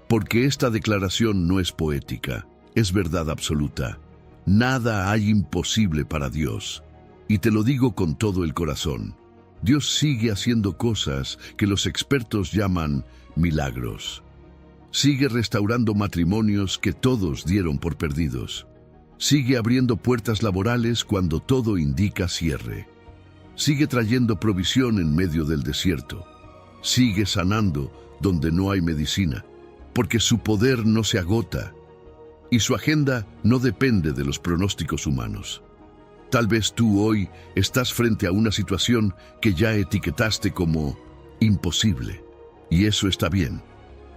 porque esta declaración no es poética, es verdad absoluta. Nada hay imposible para Dios, y te lo digo con todo el corazón. Dios sigue haciendo cosas que los expertos llaman milagros. Sigue restaurando matrimonios que todos dieron por perdidos. Sigue abriendo puertas laborales cuando todo indica cierre. Sigue trayendo provisión en medio del desierto. Sigue sanando donde no hay medicina, porque su poder no se agota y su agenda no depende de los pronósticos humanos. Tal vez tú hoy estás frente a una situación que ya etiquetaste como imposible. Y eso está bien,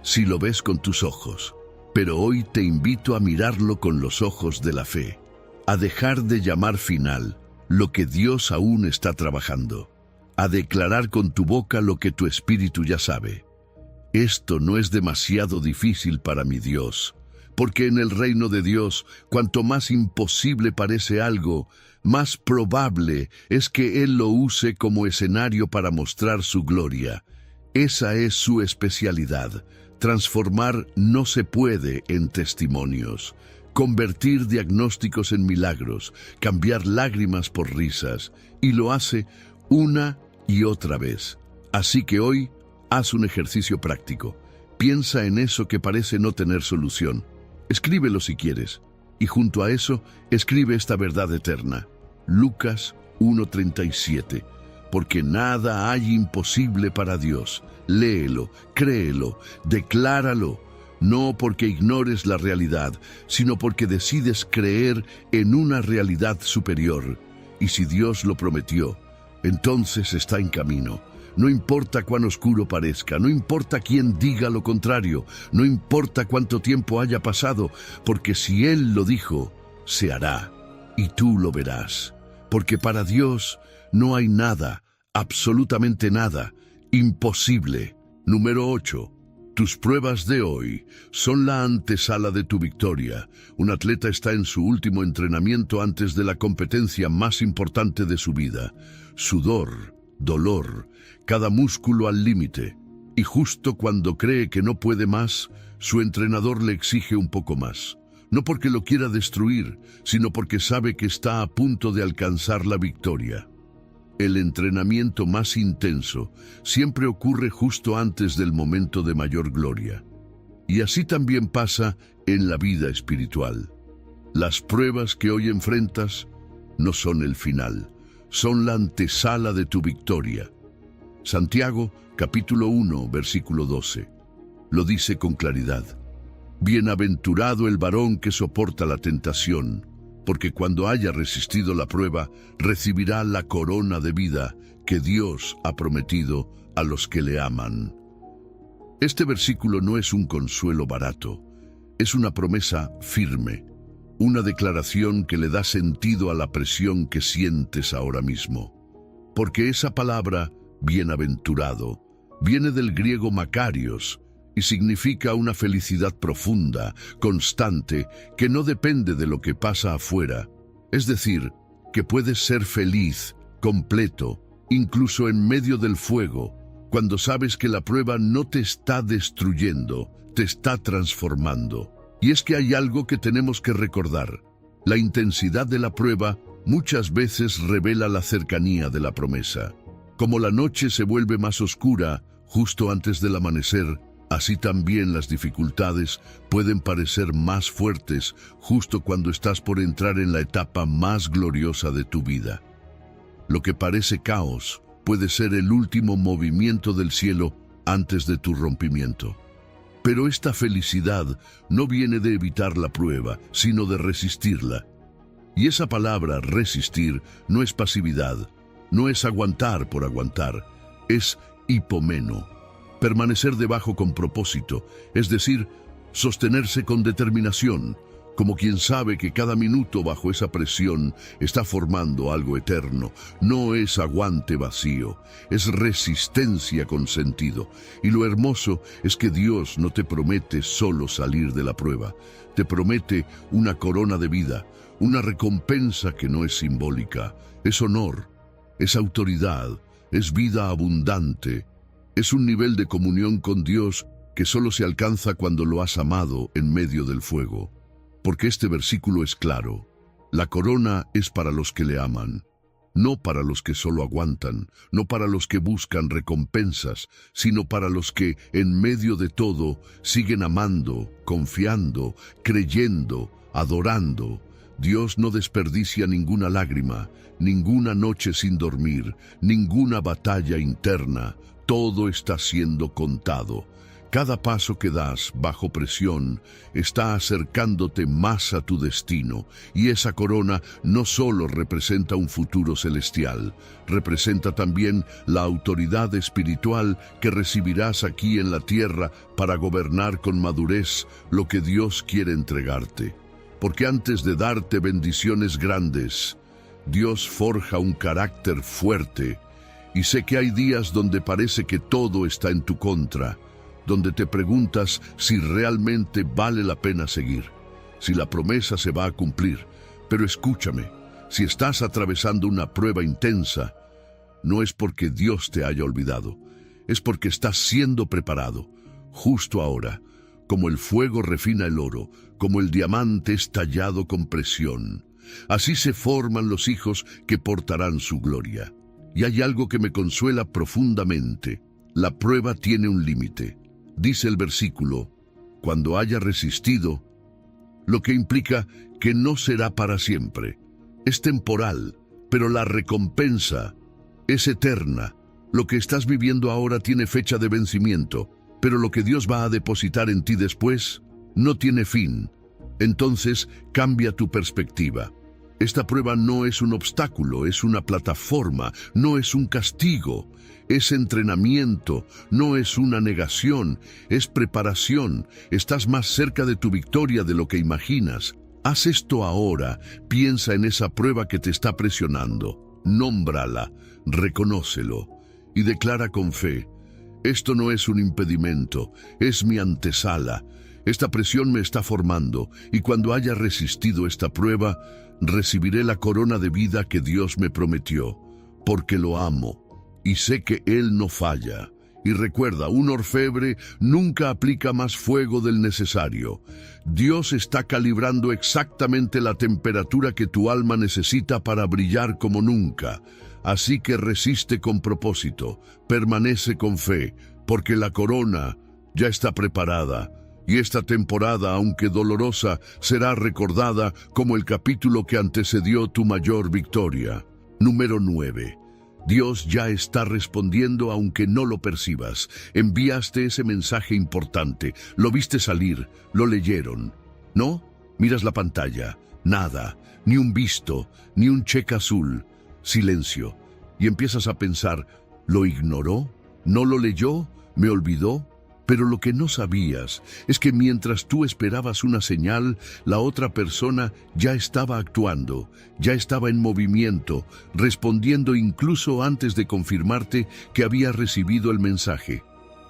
si lo ves con tus ojos. Pero hoy te invito a mirarlo con los ojos de la fe, a dejar de llamar final lo que Dios aún está trabajando, a declarar con tu boca lo que tu espíritu ya sabe. Esto no es demasiado difícil para mi Dios, porque en el reino de Dios, cuanto más imposible parece algo, más probable es que Él lo use como escenario para mostrar su gloria. Esa es su especialidad. Transformar no se puede en testimonios, convertir diagnósticos en milagros, cambiar lágrimas por risas, y lo hace una y otra vez. Así que hoy, haz un ejercicio práctico. Piensa en eso que parece no tener solución. Escríbelo si quieres, y junto a eso, escribe esta verdad eterna. Lucas 1:37. Porque nada hay imposible para Dios. Léelo, créelo, decláralo, no porque ignores la realidad, sino porque decides creer en una realidad superior. Y si Dios lo prometió, entonces está en camino. No importa cuán oscuro parezca, no importa quién diga lo contrario, no importa cuánto tiempo haya pasado, porque si Él lo dijo, se hará, y tú lo verás. Porque para Dios no hay nada, absolutamente nada, imposible. Número 8. Tus pruebas de hoy son la antesala de tu victoria. Un atleta está en su último entrenamiento antes de la competencia más importante de su vida. Sudor, dolor, cada músculo al límite. Y justo cuando cree que no puede más, su entrenador le exige un poco más. No porque lo quiera destruir, sino porque sabe que está a punto de alcanzar la victoria. El entrenamiento más intenso siempre ocurre justo antes del momento de mayor gloria. Y así también pasa en la vida espiritual. Las pruebas que hoy enfrentas no son el final, son la antesala de tu victoria. Santiago, capítulo 1, versículo 12, lo dice con claridad. Bienaventurado el varón que soporta la tentación, porque cuando haya resistido la prueba, recibirá la corona de vida que Dios ha prometido a los que le aman. Este versículo no es un consuelo barato, es una promesa firme, una declaración que le da sentido a la presión que sientes ahora mismo. Porque esa palabra, bienaventurado, viene del griego makarios, y significa una felicidad profunda, constante, que no depende de lo que pasa afuera. Es decir, que puedes ser feliz, completo, incluso en medio del fuego, cuando sabes que la prueba no te está destruyendo, te está transformando. Y es que hay algo que tenemos que recordar. La intensidad de la prueba muchas veces revela la cercanía de la promesa. Como la noche se vuelve más oscura justo antes del amanecer, así también las dificultades pueden parecer más fuertes justo cuando estás por entrar en la etapa más gloriosa de tu vida. Lo que parece caos puede ser el último movimiento del cielo antes de tu rompimiento. Pero esta felicidad no viene de evitar la prueba, sino de resistirla. Y esa palabra, resistir, no es pasividad, no es aguantar por aguantar, es hipomeno. Permanecer debajo con propósito, es decir, sostenerse con determinación, como quien sabe que cada minuto bajo esa presión está formando algo eterno. No es aguante vacío, es resistencia con sentido. Y lo hermoso es que Dios no te promete solo salir de la prueba, te promete una corona de vida, una recompensa que no es simbólica, es honor, es autoridad, es vida abundante. Es un nivel de comunión con Dios que solo se alcanza cuando lo has amado en medio del fuego. Porque este versículo es claro. La corona es para los que le aman, no para los que solo aguantan, no para los que buscan recompensas, sino para los que, en medio de todo, siguen amando, confiando, creyendo, adorando. Dios no desperdicia ninguna lágrima, ninguna noche sin dormir, ninguna batalla interna. Todo está siendo contado. Cada paso que das bajo presión está acercándote más a tu destino, y esa corona no solo representa un futuro celestial, representa también la autoridad espiritual que recibirás aquí en la tierra para gobernar con madurez lo que Dios quiere entregarte. Porque antes de darte bendiciones grandes, Dios forja un carácter fuerte, y sé que hay días donde parece que todo está en tu contra, donde te preguntas si realmente vale la pena seguir, si la promesa se va a cumplir. Pero escúchame, si estás atravesando una prueba intensa, no es porque Dios te haya olvidado, es porque estás siendo preparado, justo ahora, como el fuego refina el oro, como el diamante es tallado con presión. Así se forman los hijos que portarán su gloria. Y hay algo que me consuela profundamente. La prueba tiene un límite. Dice el versículo, cuando haya resistido, lo que implica que no será para siempre. Es temporal, pero la recompensa es eterna. Lo que estás viviendo ahora tiene fecha de vencimiento, pero lo que Dios va a depositar en ti después no tiene fin. Entonces cambia tu perspectiva. Esta prueba no es un obstáculo, es una plataforma, no es un castigo. Es entrenamiento, no es una negación, es preparación. Estás más cerca de tu victoria de lo que imaginas. Haz esto ahora, piensa en esa prueba que te está presionando, nómbrala, reconócelo y declara con fe: esto no es un impedimento, es mi antesala. Esta presión me está formando, y cuando haya resistido esta prueba, recibiré la corona de vida que Dios me prometió, porque lo amo. Y sé que Él no falla. Y recuerda, un orfebre nunca aplica más fuego del necesario. Dios está calibrando exactamente la temperatura que tu alma necesita para brillar como nunca. Así que resiste con propósito, permanece con fe, porque la corona ya está preparada. Y esta temporada, aunque dolorosa, será recordada como el capítulo que antecedió tu mayor victoria. Número 9. Dios ya está respondiendo aunque no lo percibas. Enviaste ese mensaje importante, lo viste salir, lo leyeron. ¿No? Miras la pantalla, nada, ni un visto, ni un cheque azul, silencio. Y empiezas a pensar, ¿lo ignoró? ¿No lo leyó? ¿Me olvidó? Pero lo que no sabías es que mientras tú esperabas una señal, la otra persona ya estaba actuando, ya estaba en movimiento, respondiendo incluso antes de confirmarte que había recibido el mensaje.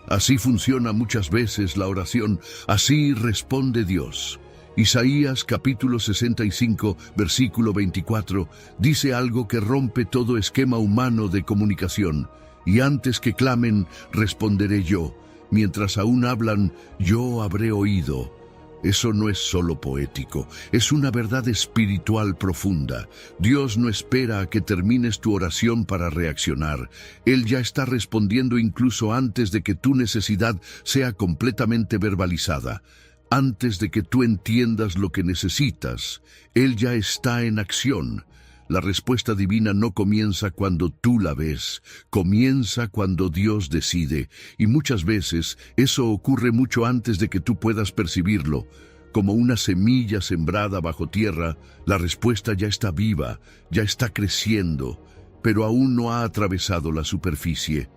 Así funciona muchas veces la oración, así responde Dios. Isaías capítulo 65, versículo 24, dice algo que rompe todo esquema humano de comunicación. Y antes que clamen, responderé yo. Mientras aún hablan, yo habré oído. Eso no es solo poético, es una verdad espiritual profunda. Dios no espera a que termines tu oración para reaccionar. Él ya está respondiendo incluso antes de que tu necesidad sea completamente verbalizada. Antes de que tú entiendas lo que necesitas, Él ya está en acción. La respuesta divina no comienza cuando tú la ves, comienza cuando Dios decide, y muchas veces eso ocurre mucho antes de que tú puedas percibirlo. Como una semilla sembrada bajo tierra, la respuesta ya está viva, ya está creciendo, pero aún no ha atravesado la superficie.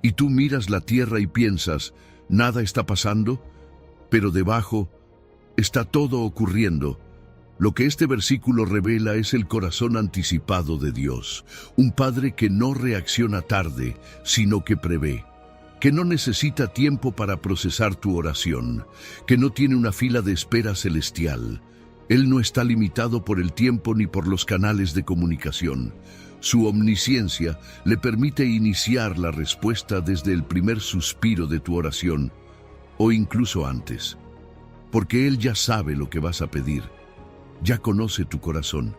Y tú miras la tierra y piensas, ¿nada está pasando? Pero debajo está todo ocurriendo. Lo que este versículo revela es el corazón anticipado de Dios, un Padre que no reacciona tarde, sino que prevé, que no necesita tiempo para procesar tu oración, que no tiene una fila de espera celestial. Él no está limitado por el tiempo ni por los canales de comunicación. Su omnisciencia le permite iniciar la respuesta desde el primer suspiro de tu oración, o incluso antes, porque Él ya sabe lo que vas a pedir. Ya conoce tu corazón,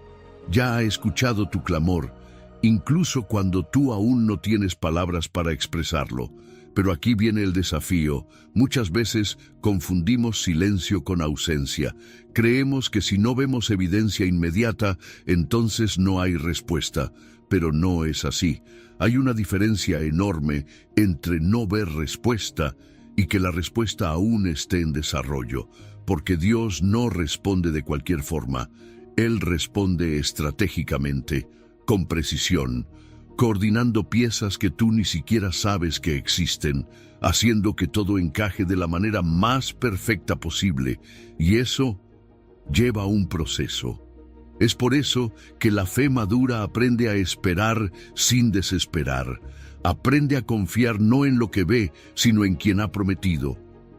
ya ha escuchado tu clamor, incluso cuando tú aún no tienes palabras para expresarlo. Pero aquí viene el desafío. Muchas veces confundimos silencio con ausencia. Creemos que si no vemos evidencia inmediata, entonces no hay respuesta. Pero no es así. Hay una diferencia enorme entre no ver respuesta y que la respuesta aún esté en desarrollo, porque Dios no responde de cualquier forma. Él responde estratégicamente, con precisión, coordinando piezas que tú ni siquiera sabes que existen, haciendo que todo encaje de la manera más perfecta posible, y eso lleva un proceso. Es por eso que la fe madura aprende a esperar sin desesperar, aprende a confiar no en lo que ve, sino en quien ha prometido,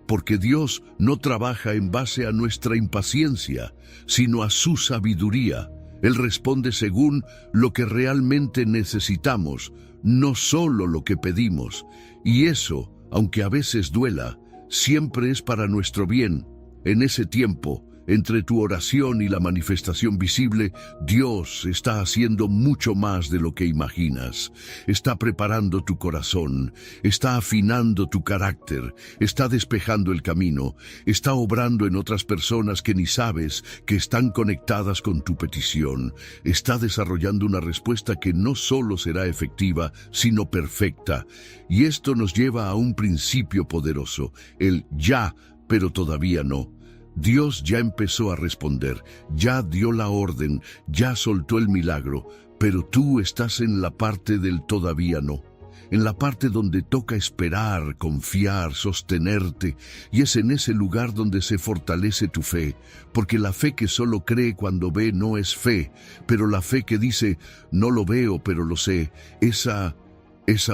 porque Dios no trabaja en base a nuestra impaciencia, sino a su sabiduría. Él responde según lo que realmente necesitamos, no solo lo que pedimos. Y eso, aunque a veces duela, siempre es para nuestro bien. En ese tiempo, entre tu oración y la manifestación visible, Dios está haciendo mucho más de lo que imaginas. Está preparando tu corazón, está afinando tu carácter, está despejando el camino, está obrando en otras personas que ni sabes que están conectadas con tu petición. Está desarrollando una respuesta que no solo será efectiva, sino perfecta. Y esto nos lleva a un principio poderoso, el ya, pero todavía no. Dios ya empezó a responder, ya dio la orden, ya soltó el milagro, pero tú estás en la parte del todavía no, en la parte donde toca esperar, confiar, sostenerte, y es en ese lugar donde se fortalece tu fe, porque la fe que solo cree cuando ve no es fe, pero la fe que dice, no lo veo pero lo sé, esa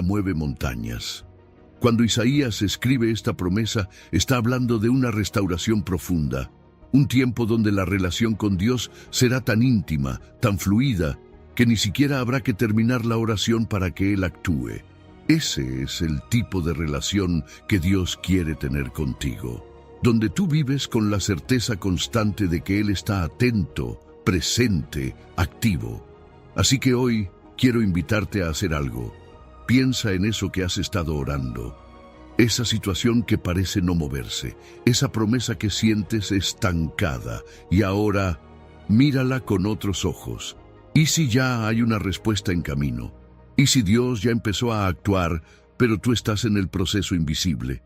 mueve montañas. Cuando Isaías escribe esta promesa, está hablando de una restauración profunda, un tiempo donde la relación con Dios será tan íntima, tan fluida, que ni siquiera habrá que terminar la oración para que Él actúe. Ese es el tipo de relación que Dios quiere tener contigo, donde tú vives con la certeza constante de que Él está atento, presente, activo. Así que hoy quiero invitarte a hacer algo. Piensa en eso que has estado orando, esa situación que parece no moverse, esa promesa que sientes estancada, y ahora mírala con otros ojos. ¿Y si ya hay una respuesta en camino? ¿Y si Dios ya empezó a actuar, pero tú estás en el proceso invisible?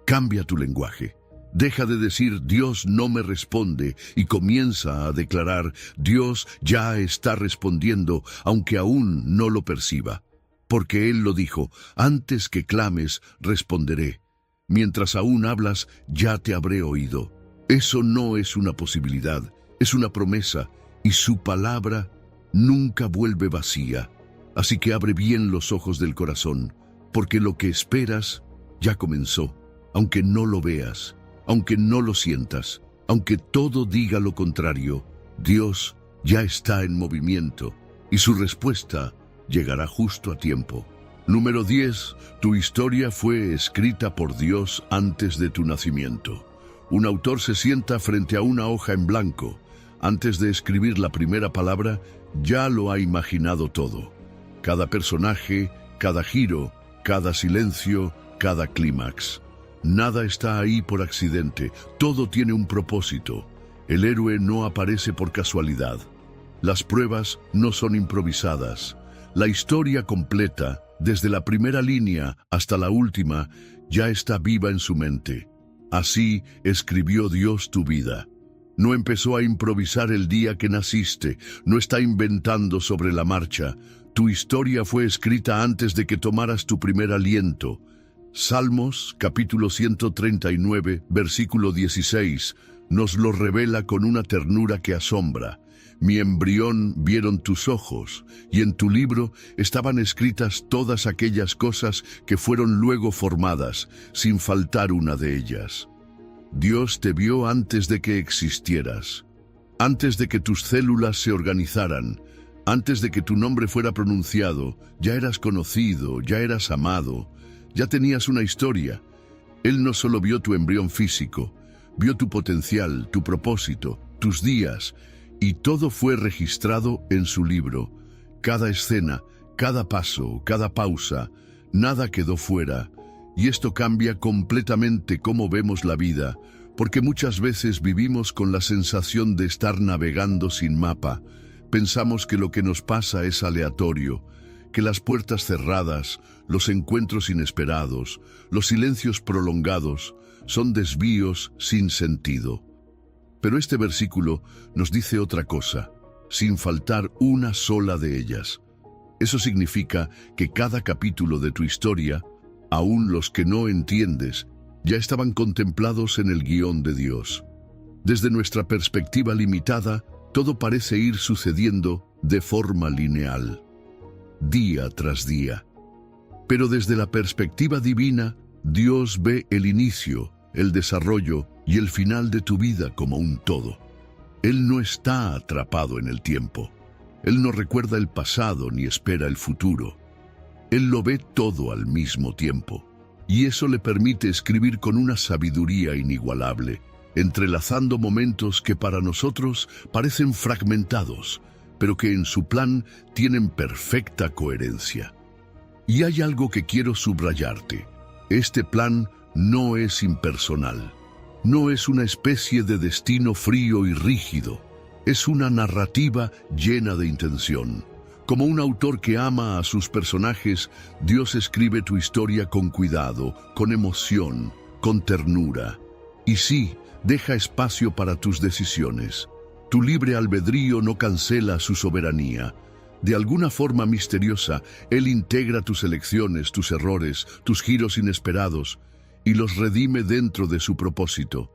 Cambia tu lenguaje. Deja de decir Dios no me responde y comienza a declarar Dios ya está respondiendo, aunque aún no lo perciba. Porque Él lo dijo, antes que clames, responderé. Mientras aún hablas, ya te habré oído. Eso no es una posibilidad, es una promesa, y su palabra nunca vuelve vacía. Así que abre bien los ojos del corazón, porque lo que esperas ya comenzó, aunque no lo veas, aunque no lo sientas, aunque todo diga lo contrario, Dios ya está en movimiento, y su respuesta llegará justo a tiempo. Número 10. Tu historia fue escrita por Dios antes de tu nacimiento. Un autor se sienta frente a una hoja en blanco. Antes de escribir la primera palabra, ya lo ha imaginado todo. Cada personaje, cada giro, cada silencio, cada clímax. Nada está ahí por accidente, todo tiene un propósito. El héroe no aparece por casualidad. Las pruebas no son improvisadas. La historia completa, desde la primera línea hasta la última, ya está viva en su mente. Así escribió Dios tu vida. No empezó a improvisar el día que naciste, no está inventando sobre la marcha. Tu historia fue escrita antes de que tomaras tu primer aliento. Salmos, capítulo 139, versículo 16, nos lo revela con una ternura que asombra. Mi embrión vieron tus ojos, y en tu libro estaban escritas todas aquellas cosas que fueron luego formadas, sin faltar una de ellas. Dios te vio antes de que existieras, antes de que tus células se organizaran, antes de que tu nombre fuera pronunciado, ya eras conocido, ya eras amado, ya tenías una historia. Él no solo vio tu embrión físico, vio tu potencial, tu propósito, tus días, y todo fue registrado en su libro. Cada escena, cada paso, cada pausa, nada quedó fuera. Y esto cambia completamente cómo vemos la vida, porque muchas veces vivimos con la sensación de estar navegando sin mapa. Pensamos que lo que nos pasa es aleatorio, que las puertas cerradas, los encuentros inesperados, los silencios prolongados, son desvíos sin sentido. Pero este versículo nos dice otra cosa, sin faltar una sola de ellas. Eso significa que cada capítulo de tu historia, aun los que no entiendes, ya estaban contemplados en el guión de Dios. Desde nuestra perspectiva limitada, todo parece ir sucediendo de forma lineal, día tras día. Pero desde la perspectiva divina, Dios ve el inicio, el desarrollo y el final de tu vida como un todo. Él no está atrapado en el tiempo. Él no recuerda el pasado ni espera el futuro. Él lo ve todo al mismo tiempo. Y eso le permite escribir con una sabiduría inigualable, entrelazando momentos que para nosotros parecen fragmentados, pero que en su plan tienen perfecta coherencia. Y hay algo que quiero subrayarte. Este plan no es impersonal. No es una especie de destino frío y rígido. Es una narrativa llena de intención. Como un autor que ama a sus personajes, Dios escribe tu historia con cuidado, con emoción, con ternura. Y sí, deja espacio para tus decisiones. Tu libre albedrío no cancela su soberanía. De alguna forma misteriosa, Él integra tus elecciones, tus errores, tus giros inesperados, y los redime dentro de su propósito.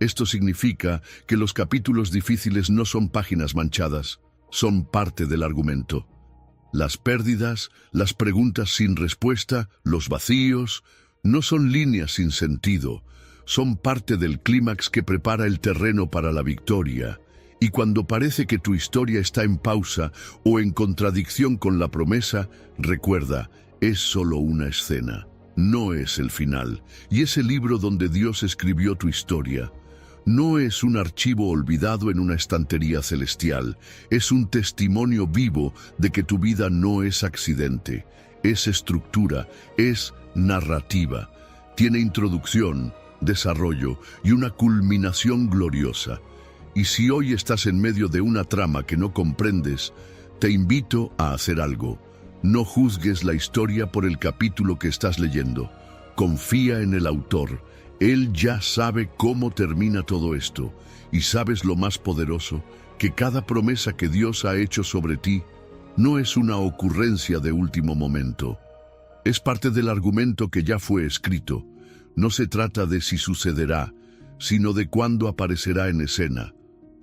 Esto significa que los capítulos difíciles no son páginas manchadas, son parte del argumento. Las pérdidas, las preguntas sin respuesta, los vacíos, no son líneas sin sentido, son parte del clímax que prepara el terreno para la victoria. Y cuando parece que tu historia está en pausa o en contradicción con la promesa, recuerda, es solo una escena, no es el final. Y ese libro donde Dios escribió tu historia no es un archivo olvidado en una estantería celestial, es un testimonio vivo de que tu vida no es accidente, es estructura, es narrativa, tiene introducción, desarrollo y una culminación gloriosa. Y si hoy estás en medio de una trama que no comprendes, te invito a hacer algo. No juzgues la historia por el capítulo que estás leyendo. Confía en el autor. Él ya sabe cómo termina todo esto. Y sabes lo más poderoso, que cada promesa que Dios ha hecho sobre ti no es una ocurrencia de último momento. Es parte del argumento que ya fue escrito. No se trata de si sucederá, sino de cuándo aparecerá en escena.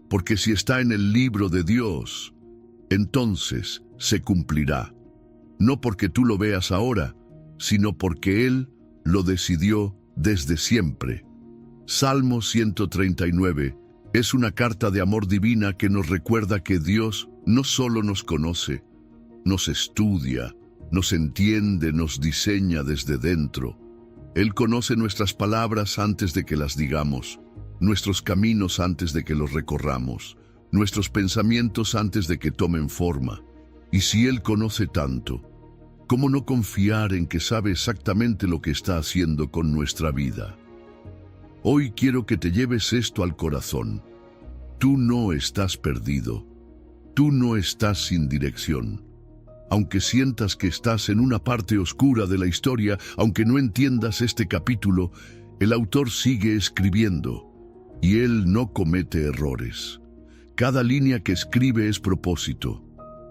Porque si está en el libro de Dios, entonces se cumplirá. No porque tú lo veas ahora, sino porque Él lo decidió desde siempre. Salmo 139 es una carta de amor divina que nos recuerda que Dios no solo nos conoce, nos estudia, nos entiende, nos diseña desde dentro. Él conoce nuestras palabras antes de que las digamos, nuestros caminos antes de que los recorramos, nuestros pensamientos antes de que tomen forma. Y si Él conoce tanto, ¿cómo no confiar en que sabe exactamente lo que está haciendo con nuestra vida? Hoy quiero que te lleves esto al corazón. Tú no estás perdido. Tú no estás sin dirección. Aunque sientas que estás en una parte oscura de la historia, aunque no entiendas este capítulo, el autor sigue escribiendo. Y Él no comete errores. Cada línea que escribe es propósito.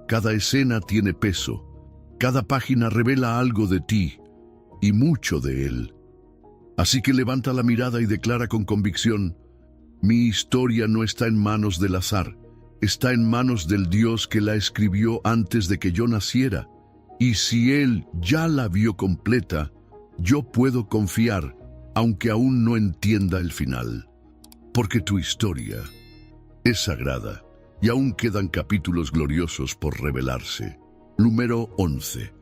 Cada escena tiene peso. Cada página revela algo de ti y mucho de Él. Así que levanta la mirada y declara con convicción: mi historia no está en manos del azar, está en manos del Dios que la escribió antes de que yo naciera. Y si Él ya la vio completa, yo puedo confiar, aunque aún no entienda el final. Porque tu historia es sagrada y aún quedan capítulos gloriosos por revelarse. Número 11.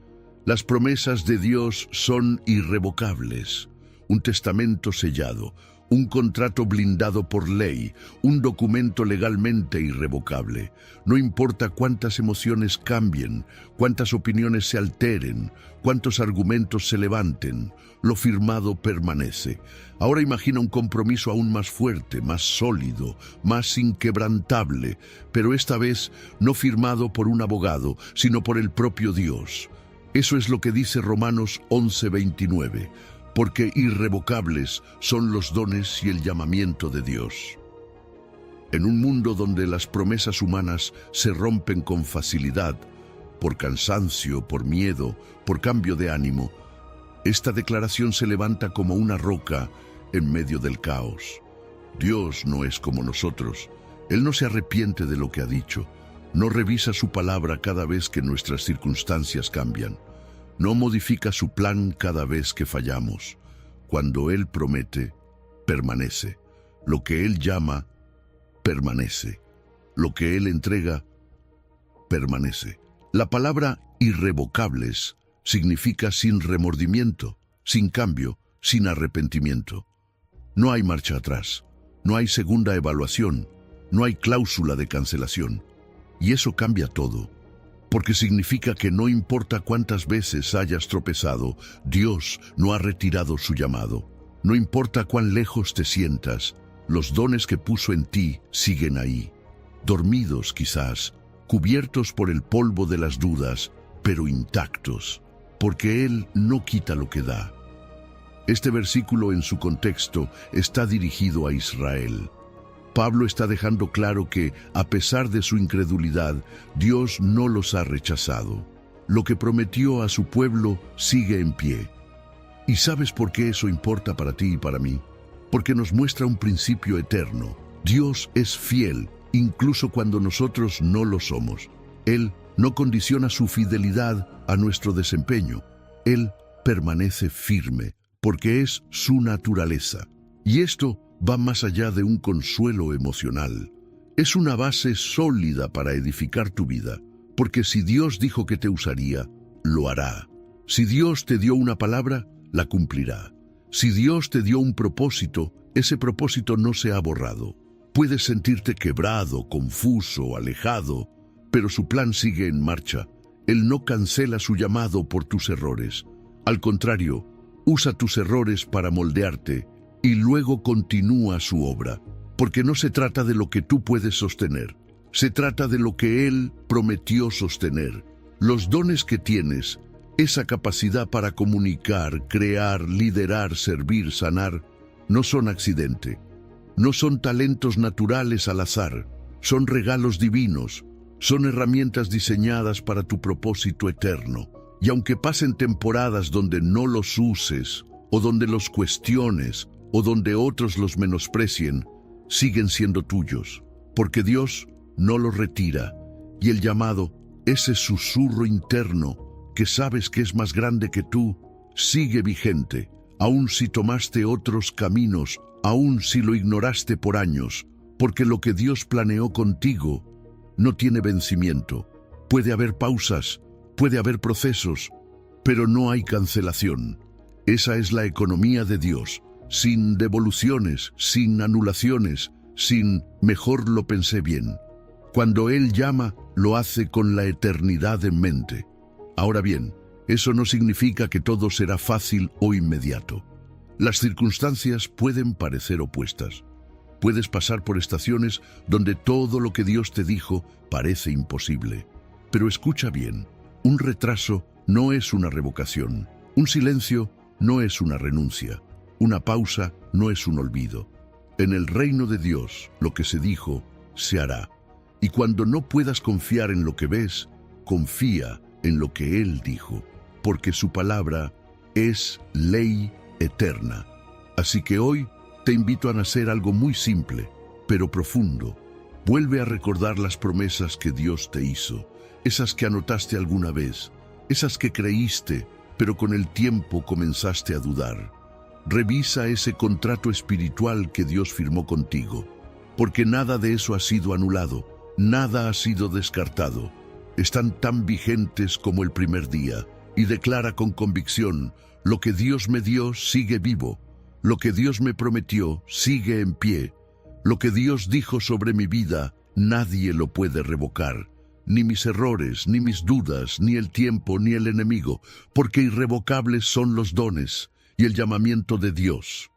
Las promesas de Dios son irrevocables. Un testamento sellado, un contrato blindado por ley, un documento legalmente irrevocable. No importa cuántas emociones cambien, cuántas opiniones se alteren, cuántos argumentos se levanten, lo firmado permanece. Ahora imagina un compromiso aún más fuerte, más sólido, más inquebrantable, pero esta vez no firmado por un abogado, sino por el propio Dios. Eso es lo que dice Romanos 11:29. Porque irrevocables son los dones y el llamamiento de Dios. En un mundo donde las promesas humanas se rompen con facilidad, por cansancio, por miedo, por cambio de ánimo, esta declaración se levanta como una roca en medio del caos. Dios no es como nosotros. Él no se arrepiente de lo que ha dicho. No revisa su palabra cada vez que nuestras circunstancias cambian. No modifica su plan cada vez que fallamos. Cuando Él promete, permanece. Lo que Él llama, permanece. Lo que Él entrega, permanece. La palabra irrevocables significa sin remordimiento, sin cambio, sin arrepentimiento. No hay marcha atrás, no hay segunda evaluación, no hay cláusula de cancelación. Y eso cambia todo. Porque significa que no importa cuántas veces hayas tropezado, Dios no ha retirado su llamado. No importa cuán lejos te sientas, los dones que puso en ti siguen ahí. Dormidos quizás, cubiertos por el polvo de las dudas, pero intactos, porque Él no quita lo que da. Este versículo en su contexto está dirigido a Israel. Pablo está dejando claro que, a pesar de su incredulidad, Dios no los ha rechazado. Lo que prometió a su pueblo sigue en pie. ¿Y sabes por qué eso importa para ti y para mí? Porque nos muestra un principio eterno. Dios es fiel, incluso cuando nosotros no lo somos. Él no condiciona su fidelidad a nuestro desempeño. Él permanece firme, porque es su naturaleza. Y esto va más allá de un consuelo emocional. Es una base sólida para edificar tu vida, porque si Dios dijo que te usaría, lo hará. Si Dios te dio una palabra, la cumplirá. Si Dios te dio un propósito, ese propósito no se ha borrado. Puedes sentirte quebrado, confuso, alejado, pero su plan sigue en marcha. Él no cancela su llamado por tus errores. Al contrario, usa tus errores para moldearte y luego continúa su obra, porque no se trata de lo que tú puedes sostener, se trata de lo que Él prometió sostener. Los dones que tienes, esa capacidad para comunicar, crear, liderar, servir, sanar, no son accidente, no son talentos naturales al azar, son regalos divinos, son herramientas diseñadas para tu propósito eterno. Y aunque pasen temporadas donde no los uses, o donde los cuestiones, o donde otros los menosprecien, siguen siendo tuyos, porque Dios no los retira, y el llamado, ese susurro interno que sabes que es más grande que tú, sigue vigente, aun si tomaste otros caminos, aun si lo ignoraste por años, porque lo que Dios planeó contigo no tiene vencimiento. Puede haber pausas, puede haber procesos, pero no hay cancelación. Esa es la economía de Dios. Sin devoluciones, sin anulaciones, sin mejor lo pensé bien. Cuando Él llama, lo hace con la eternidad en mente. Ahora bien, eso no significa que todo será fácil o inmediato. Las circunstancias pueden parecer opuestas. Puedes pasar por estaciones donde todo lo que Dios te dijo parece imposible. Pero escucha bien, un retraso no es una revocación, un silencio no es una renuncia. Una pausa no es un olvido. En el reino de Dios, lo que se dijo, se hará. Y cuando no puedas confiar en lo que ves, confía en lo que Él dijo, porque su palabra es ley eterna. Así que hoy te invito a hacer algo muy simple, pero profundo. Vuelve a recordar las promesas que Dios te hizo, esas que anotaste alguna vez, esas que creíste, pero con el tiempo comenzaste a dudar. Revisa ese contrato espiritual que Dios firmó contigo, porque nada de eso ha sido anulado, nada ha sido descartado. Están tan vigentes como el primer día, y declara con convicción, lo que Dios me dio sigue vivo. Lo que Dios me prometió sigue en pie. Lo que Dios dijo sobre mi vida, nadie lo puede revocar. Ni mis errores, ni mis dudas, ni el tiempo, ni el enemigo, porque irrevocables son los dones y el llamamiento de Dios.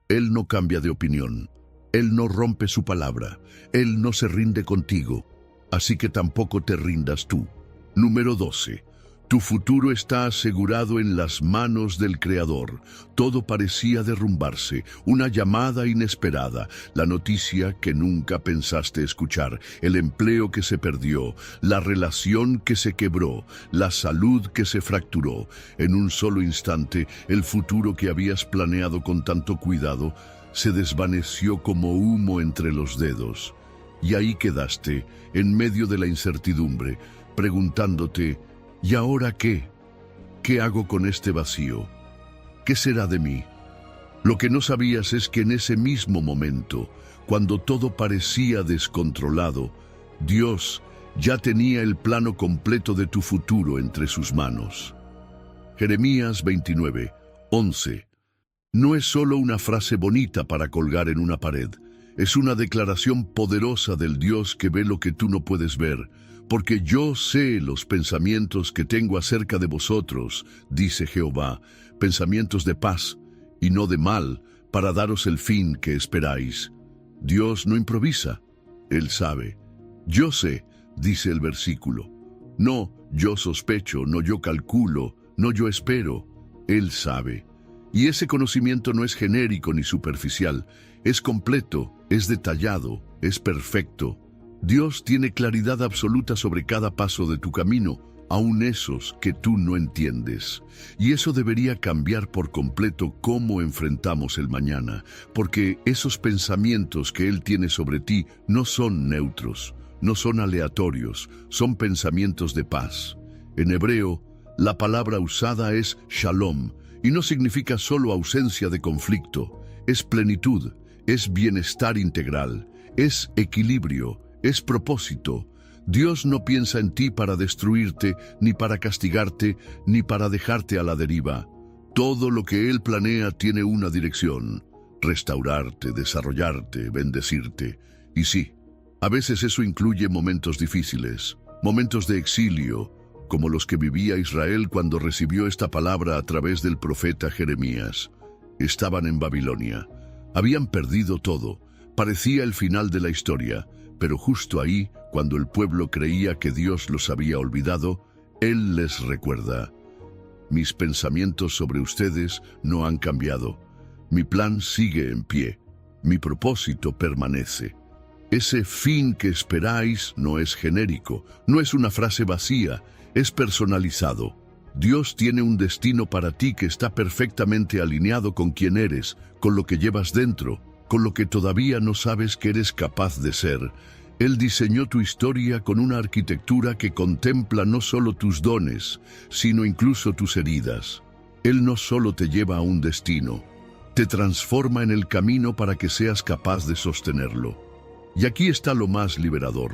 Él no cambia de opinión. Él no rompe su palabra. Él no se rinde contigo. Así que tampoco te rindas tú. Número 12. Tu futuro está asegurado en las manos del Creador. Todo parecía derrumbarse, una llamada inesperada, la noticia que nunca pensaste escuchar, el empleo que se perdió, la relación que se quebró, la salud que se fracturó. En un solo instante, el futuro que habías planeado con tanto cuidado se desvaneció como humo entre los dedos. Y ahí quedaste, en medio de la incertidumbre, preguntándote: ¿y ahora qué? ¿Qué hago con este vacío? ¿Qué será de mí? Lo que no sabías es que en ese mismo momento, cuando todo parecía descontrolado, Dios ya tenía el plano completo de tu futuro entre sus manos. Jeremías 29, 11. No es solo una frase bonita para colgar en una pared, es una declaración poderosa del Dios que ve lo que tú no puedes ver. Porque yo sé los pensamientos que tengo acerca de vosotros, dice Jehová, pensamientos de paz y no de mal, para daros el fin que esperáis. Dios no improvisa, Él sabe. Yo sé, dice el versículo. No, yo sospecho, no yo calculo, no yo espero. Él sabe. Y ese conocimiento no es genérico ni superficial, es completo, es detallado, es perfecto. Dios tiene claridad absoluta sobre cada paso de tu camino, aun esos que tú no entiendes. Y eso debería cambiar por completo cómo enfrentamos el mañana, porque esos pensamientos que Él tiene sobre ti no son neutros, no son aleatorios, son pensamientos de paz. En hebreo, la palabra usada es shalom, y no significa solo ausencia de conflicto, es plenitud, es bienestar integral, es equilibrio, es propósito. Dios no piensa en ti para destruirte, ni para castigarte, ni para dejarte a la deriva. Todo lo que Él planea tiene una dirección: restaurarte, desarrollarte, bendecirte. Y sí, a veces eso incluye momentos difíciles, momentos de exilio, como los que vivía Israel cuando recibió esta palabra a través del profeta Jeremías. Estaban en Babilonia. Habían perdido todo. Parecía el final de la historia. Pero justo ahí, cuando el pueblo creía que Dios los había olvidado, Él les recuerda: mis pensamientos sobre ustedes no han cambiado. Mi plan sigue en pie. Mi propósito permanece. Ese fin que esperáis no es genérico, no es una frase vacía, es personalizado. Dios tiene un destino para ti que está perfectamente alineado con quién eres, con lo que llevas dentro, con lo que todavía no sabes que eres capaz de ser. Él diseñó tu historia con una arquitectura que contempla no solo tus dones, sino incluso tus heridas. Él no solo te lleva a un destino, te transforma en el camino para que seas capaz de sostenerlo. Y aquí está lo más liberador: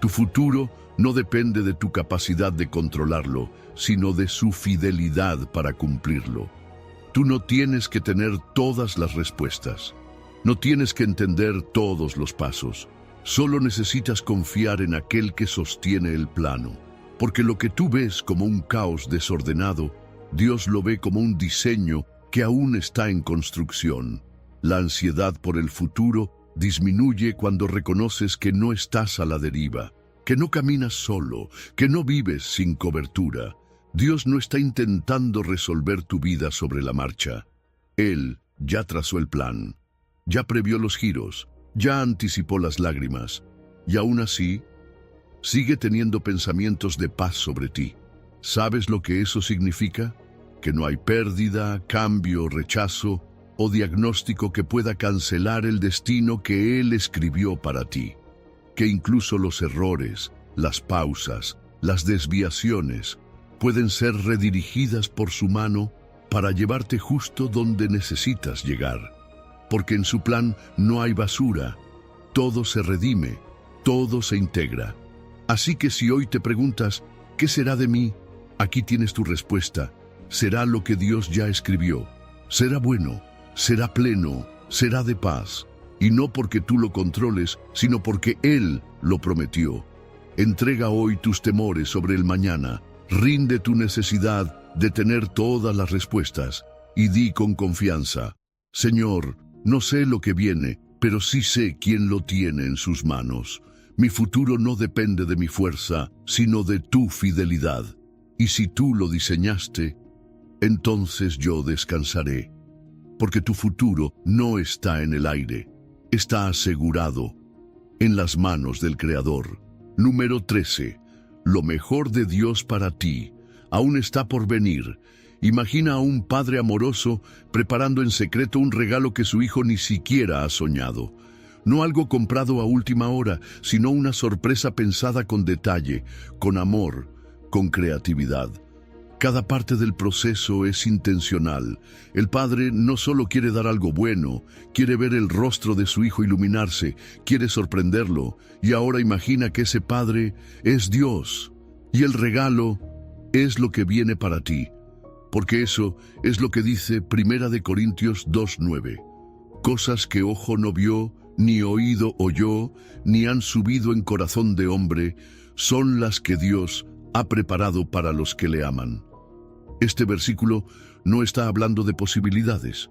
tu futuro no depende de tu capacidad de controlarlo, sino de su fidelidad para cumplirlo. Tú no tienes que tener todas las respuestas. No tienes que entender todos los pasos, solo necesitas confiar en aquel que sostiene el plano. Porque lo que tú ves como un caos desordenado, Dios lo ve como un diseño que aún está en construcción. La ansiedad por el futuro disminuye cuando reconoces que no estás a la deriva, que no caminas solo, que no vives sin cobertura. Dios no está intentando resolver tu vida sobre la marcha. Él ya trazó el plan. Ya previó los giros, ya anticipó las lágrimas, y aún así, sigue teniendo pensamientos de paz sobre ti. ¿Sabes lo que eso significa? Que no hay pérdida, cambio, rechazo o diagnóstico que pueda cancelar el destino que Él escribió para ti. Que incluso los errores, las pausas, las desviaciones pueden ser redirigidas por su mano para llevarte justo donde necesitas llegar. Porque en su plan no hay basura, todo se redime, todo se integra. Así que si hoy te preguntas, ¿qué será de mí? Aquí tienes tu respuesta. Será lo que Dios ya escribió. Será bueno, será pleno, será de paz, y no porque tú lo controles, sino porque Él lo prometió. Entrega hoy tus temores sobre el mañana, rinde tu necesidad de tener todas las respuestas, y di con confianza: Señor, no sé lo que viene, pero sí sé quién lo tiene en sus manos. Mi futuro no depende de mi fuerza, sino de tu fidelidad. Y si tú lo diseñaste, entonces yo descansaré. Porque tu futuro no está en el aire, está asegurado en las manos del Creador. Número 13. Lo mejor de Dios para ti aún está por venir. Imagina a un padre amoroso preparando en secreto un regalo que su hijo ni siquiera ha soñado. No algo comprado a última hora, sino una sorpresa pensada con detalle, con amor, con creatividad. Cada parte del proceso es intencional. El padre no solo quiere dar algo bueno, quiere ver el rostro de su hijo iluminarse, quiere sorprenderlo, y ahora imagina que ese padre es Dios, y el regalo es lo que viene para ti. Porque eso es lo que dice 1 Corintios 2:9. Cosas que ojo no vio, ni oído oyó, ni han subido en corazón de hombre, son las que Dios ha preparado para los que le aman. Este versículo no está hablando de posibilidades.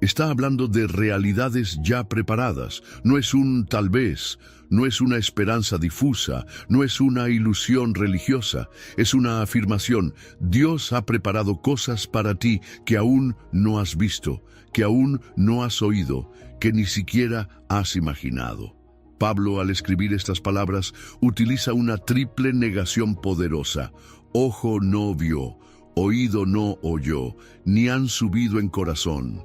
Está hablando de realidades ya preparadas. No es un tal vez, no es una esperanza difusa, no es una ilusión religiosa, es una afirmación. Dios ha preparado cosas para ti que aún no has visto, que aún no has oído, que ni siquiera has imaginado. Pablo, al escribir estas palabras, utiliza una triple negación poderosa. Ojo no vio, oído no oyó, ni han subido en corazón.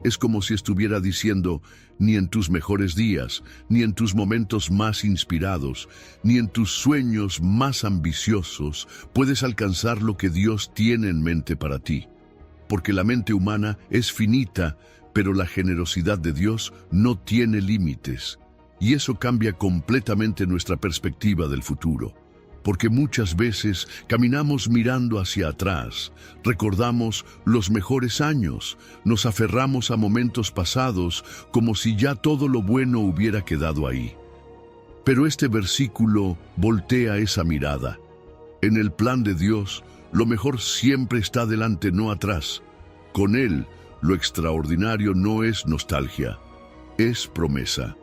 Es como si estuviera diciendo: ni en tus mejores días, ni en tus momentos más inspirados, ni en tus sueños más ambiciosos, puedes alcanzar lo que Dios tiene en mente para ti. Porque la mente humana es finita, pero la generosidad de Dios no tiene límites. Y eso cambia completamente nuestra perspectiva del futuro. Porque muchas veces caminamos mirando hacia atrás, recordamos los mejores años, nos aferramos a momentos pasados como si ya todo lo bueno hubiera quedado ahí. Pero este versículo voltea esa mirada. En el plan de Dios, lo mejor siempre está delante, no atrás. Con Él, lo extraordinario no es nostalgia, es promesa.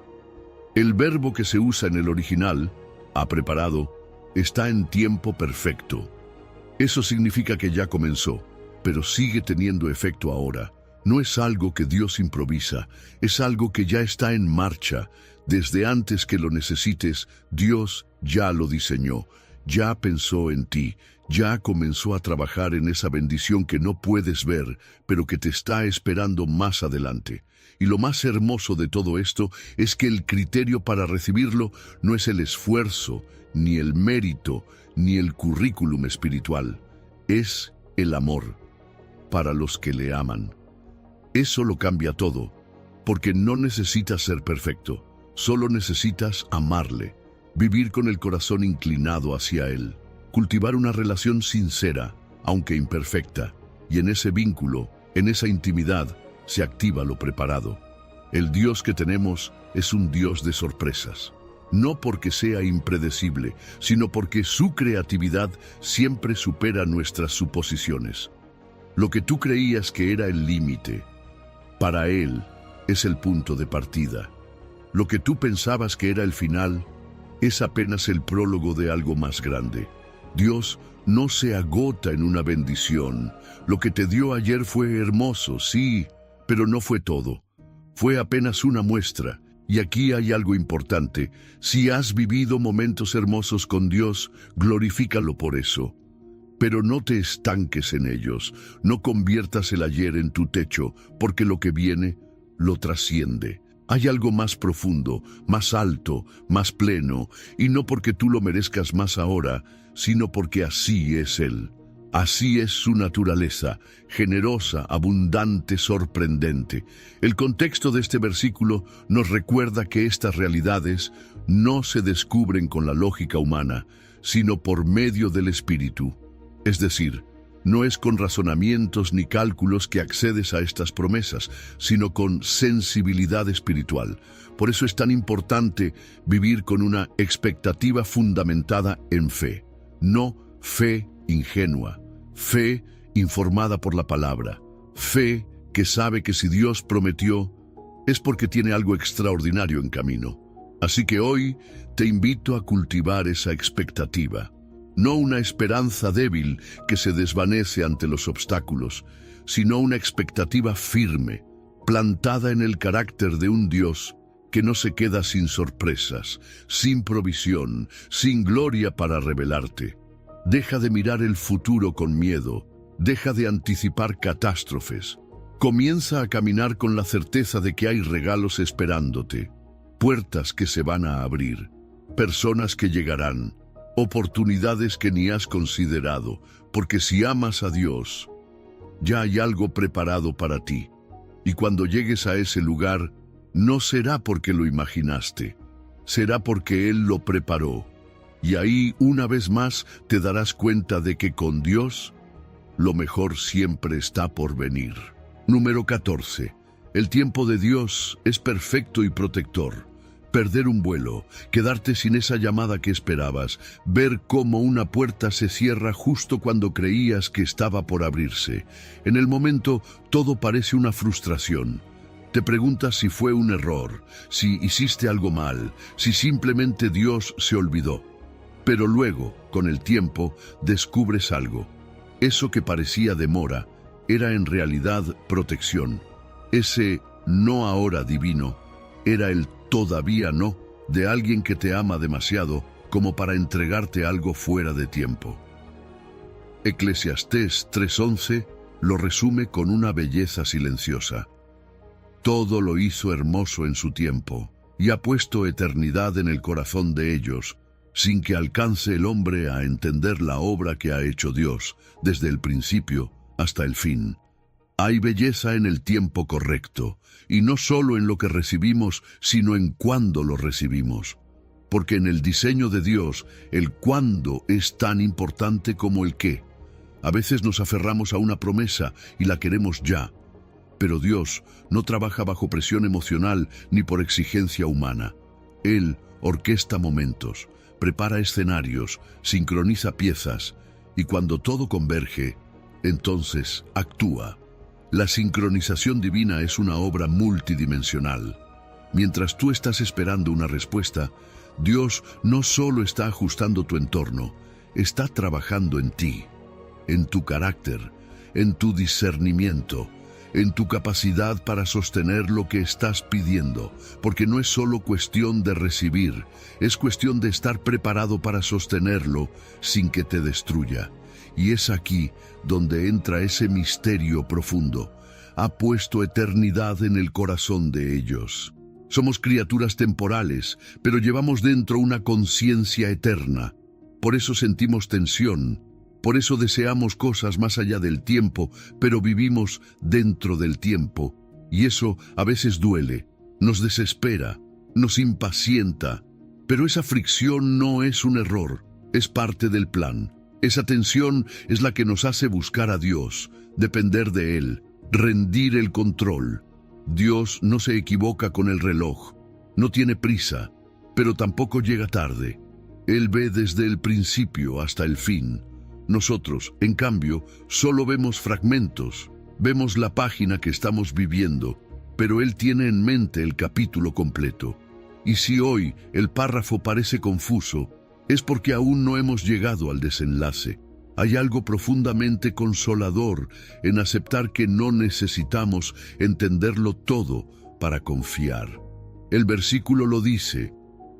El verbo que se usa en el original, ha preparado, está en tiempo perfecto. Eso significa que ya comenzó, pero sigue teniendo efecto ahora. No es algo que Dios improvisa, es algo que ya está en marcha. Desde antes que lo necesites, Dios ya lo diseñó, ya pensó en ti, ya comenzó a trabajar en esa bendición que no puedes ver, pero que te está esperando más adelante. Y lo más hermoso de todo esto es que el criterio para recibirlo no es el esfuerzo, ni el mérito, ni el currículum espiritual. Es el amor para los que le aman. Eso lo cambia todo, porque no necesitas ser perfecto, solo necesitas amarle, vivir con el corazón inclinado hacia Él, cultivar una relación sincera, aunque imperfecta, y en ese vínculo, en esa intimidad, se activa lo preparado. El Dios que tenemos es un Dios de sorpresas. No porque sea impredecible, sino porque su creatividad siempre supera nuestras suposiciones. Lo que tú creías que era el límite, para Él es el punto de partida. Lo que tú pensabas que era el final, es apenas el prólogo de algo más grande. Dios no se agota en una bendición. Lo que te dio ayer fue hermoso, sí, pero no fue todo. Fue apenas una muestra. Y aquí hay algo importante. Si has vivido momentos hermosos con Dios, glorifícalo por eso. Pero no te estanques en ellos. No conviertas el ayer en tu techo, porque lo que viene lo trasciende. Hay algo más profundo, más alto, más pleno, y no porque tú lo merezcas más ahora, sino porque así es Él. Así es su naturaleza, generosa, abundante, sorprendente. El contexto de este versículo nos recuerda que estas realidades no se descubren con la lógica humana, sino por medio del Espíritu. Es decir, No es con razonamientos ni cálculos que accedes a estas promesas, sino con sensibilidad espiritual. Por eso es tan importante vivir con una expectativa fundamentada en fe. No fe ingenua, fe informada por la palabra, fe que sabe que si Dios prometió, es porque tiene algo extraordinario en camino. Así que hoy te invito a cultivar esa expectativa. No una esperanza débil que se desvanece ante los obstáculos, sino una expectativa firme, plantada en el carácter de un Dios que no se queda sin sorpresas, sin provisión, sin gloria para revelarte. Deja de mirar el futuro con miedo, deja de anticipar catástrofes. Comienza a caminar con la certeza de que hay regalos esperándote, puertas que se van a abrir, personas que llegarán, oportunidades que ni has considerado, porque si amas a Dios, ya hay algo preparado para ti. Y cuando llegues a ese lugar, no será porque lo imaginaste, será porque Él lo preparó. Y ahí, una vez más, te darás cuenta de que con Dios, lo mejor siempre está por venir. Número 14. El tiempo de Dios es perfecto y protector. Perder un vuelo, quedarte sin esa llamada que esperabas, ver cómo una puerta se cierra justo cuando creías que estaba por abrirse. En el momento, todo parece una frustración. Te preguntas si fue un error, si hiciste algo mal, si simplemente Dios se olvidó. Pero luego, con el tiempo, descubres algo. Eso que parecía demora era en realidad protección. Ese no ahora divino era el todavía no de alguien que te ama demasiado como para entregarte algo fuera de tiempo. Eclesiastés 3:11 lo resume con una belleza silenciosa. Todo lo hizo hermoso en su tiempo, y ha puesto eternidad en el corazón de ellos, sin que alcance el hombre a entender la obra que ha hecho Dios, desde el principio hasta el fin. Hay belleza en el tiempo correcto, y no solo en lo que recibimos, sino en cuándo lo recibimos. Porque en el diseño de Dios, el cuándo es tan importante como el qué. A veces nos aferramos a una promesa y la queremos ya, pero Dios no trabaja bajo presión emocional ni por exigencia humana. Él orquesta momentos, prepara escenarios, sincroniza piezas, y cuando todo converge, entonces actúa. La sincronización divina es una obra multidimensional. Mientras tú estás esperando una respuesta, Dios no solo está ajustando tu entorno, está trabajando en ti, en tu carácter, en tu discernimiento, en tu capacidad para sostener lo que estás pidiendo, porque no es solo cuestión de recibir, es cuestión de estar preparado para sostenerlo sin que te destruya. Y es aquí donde entra ese misterio profundo. Ha puesto eternidad en el corazón de ellos. Somos criaturas temporales, pero llevamos dentro una conciencia eterna. Por eso sentimos tensión, por eso deseamos cosas más allá del tiempo, pero vivimos dentro del tiempo. Y eso a veces duele, nos desespera, nos impacienta. Pero esa fricción no es un error, es parte del plan. Esa tensión es la que nos hace buscar a Dios, depender de Él, rendir el control. Dios no se equivoca con el reloj, no tiene prisa, pero tampoco llega tarde. Él ve desde el principio hasta el fin. Nosotros, en cambio, solo vemos fragmentos, vemos la página que estamos viviendo, pero Él tiene en mente el capítulo completo. Y si hoy el párrafo parece confuso, es porque aún no hemos llegado al desenlace. Hay algo profundamente consolador en aceptar que no necesitamos entenderlo todo para confiar. El versículo lo dice: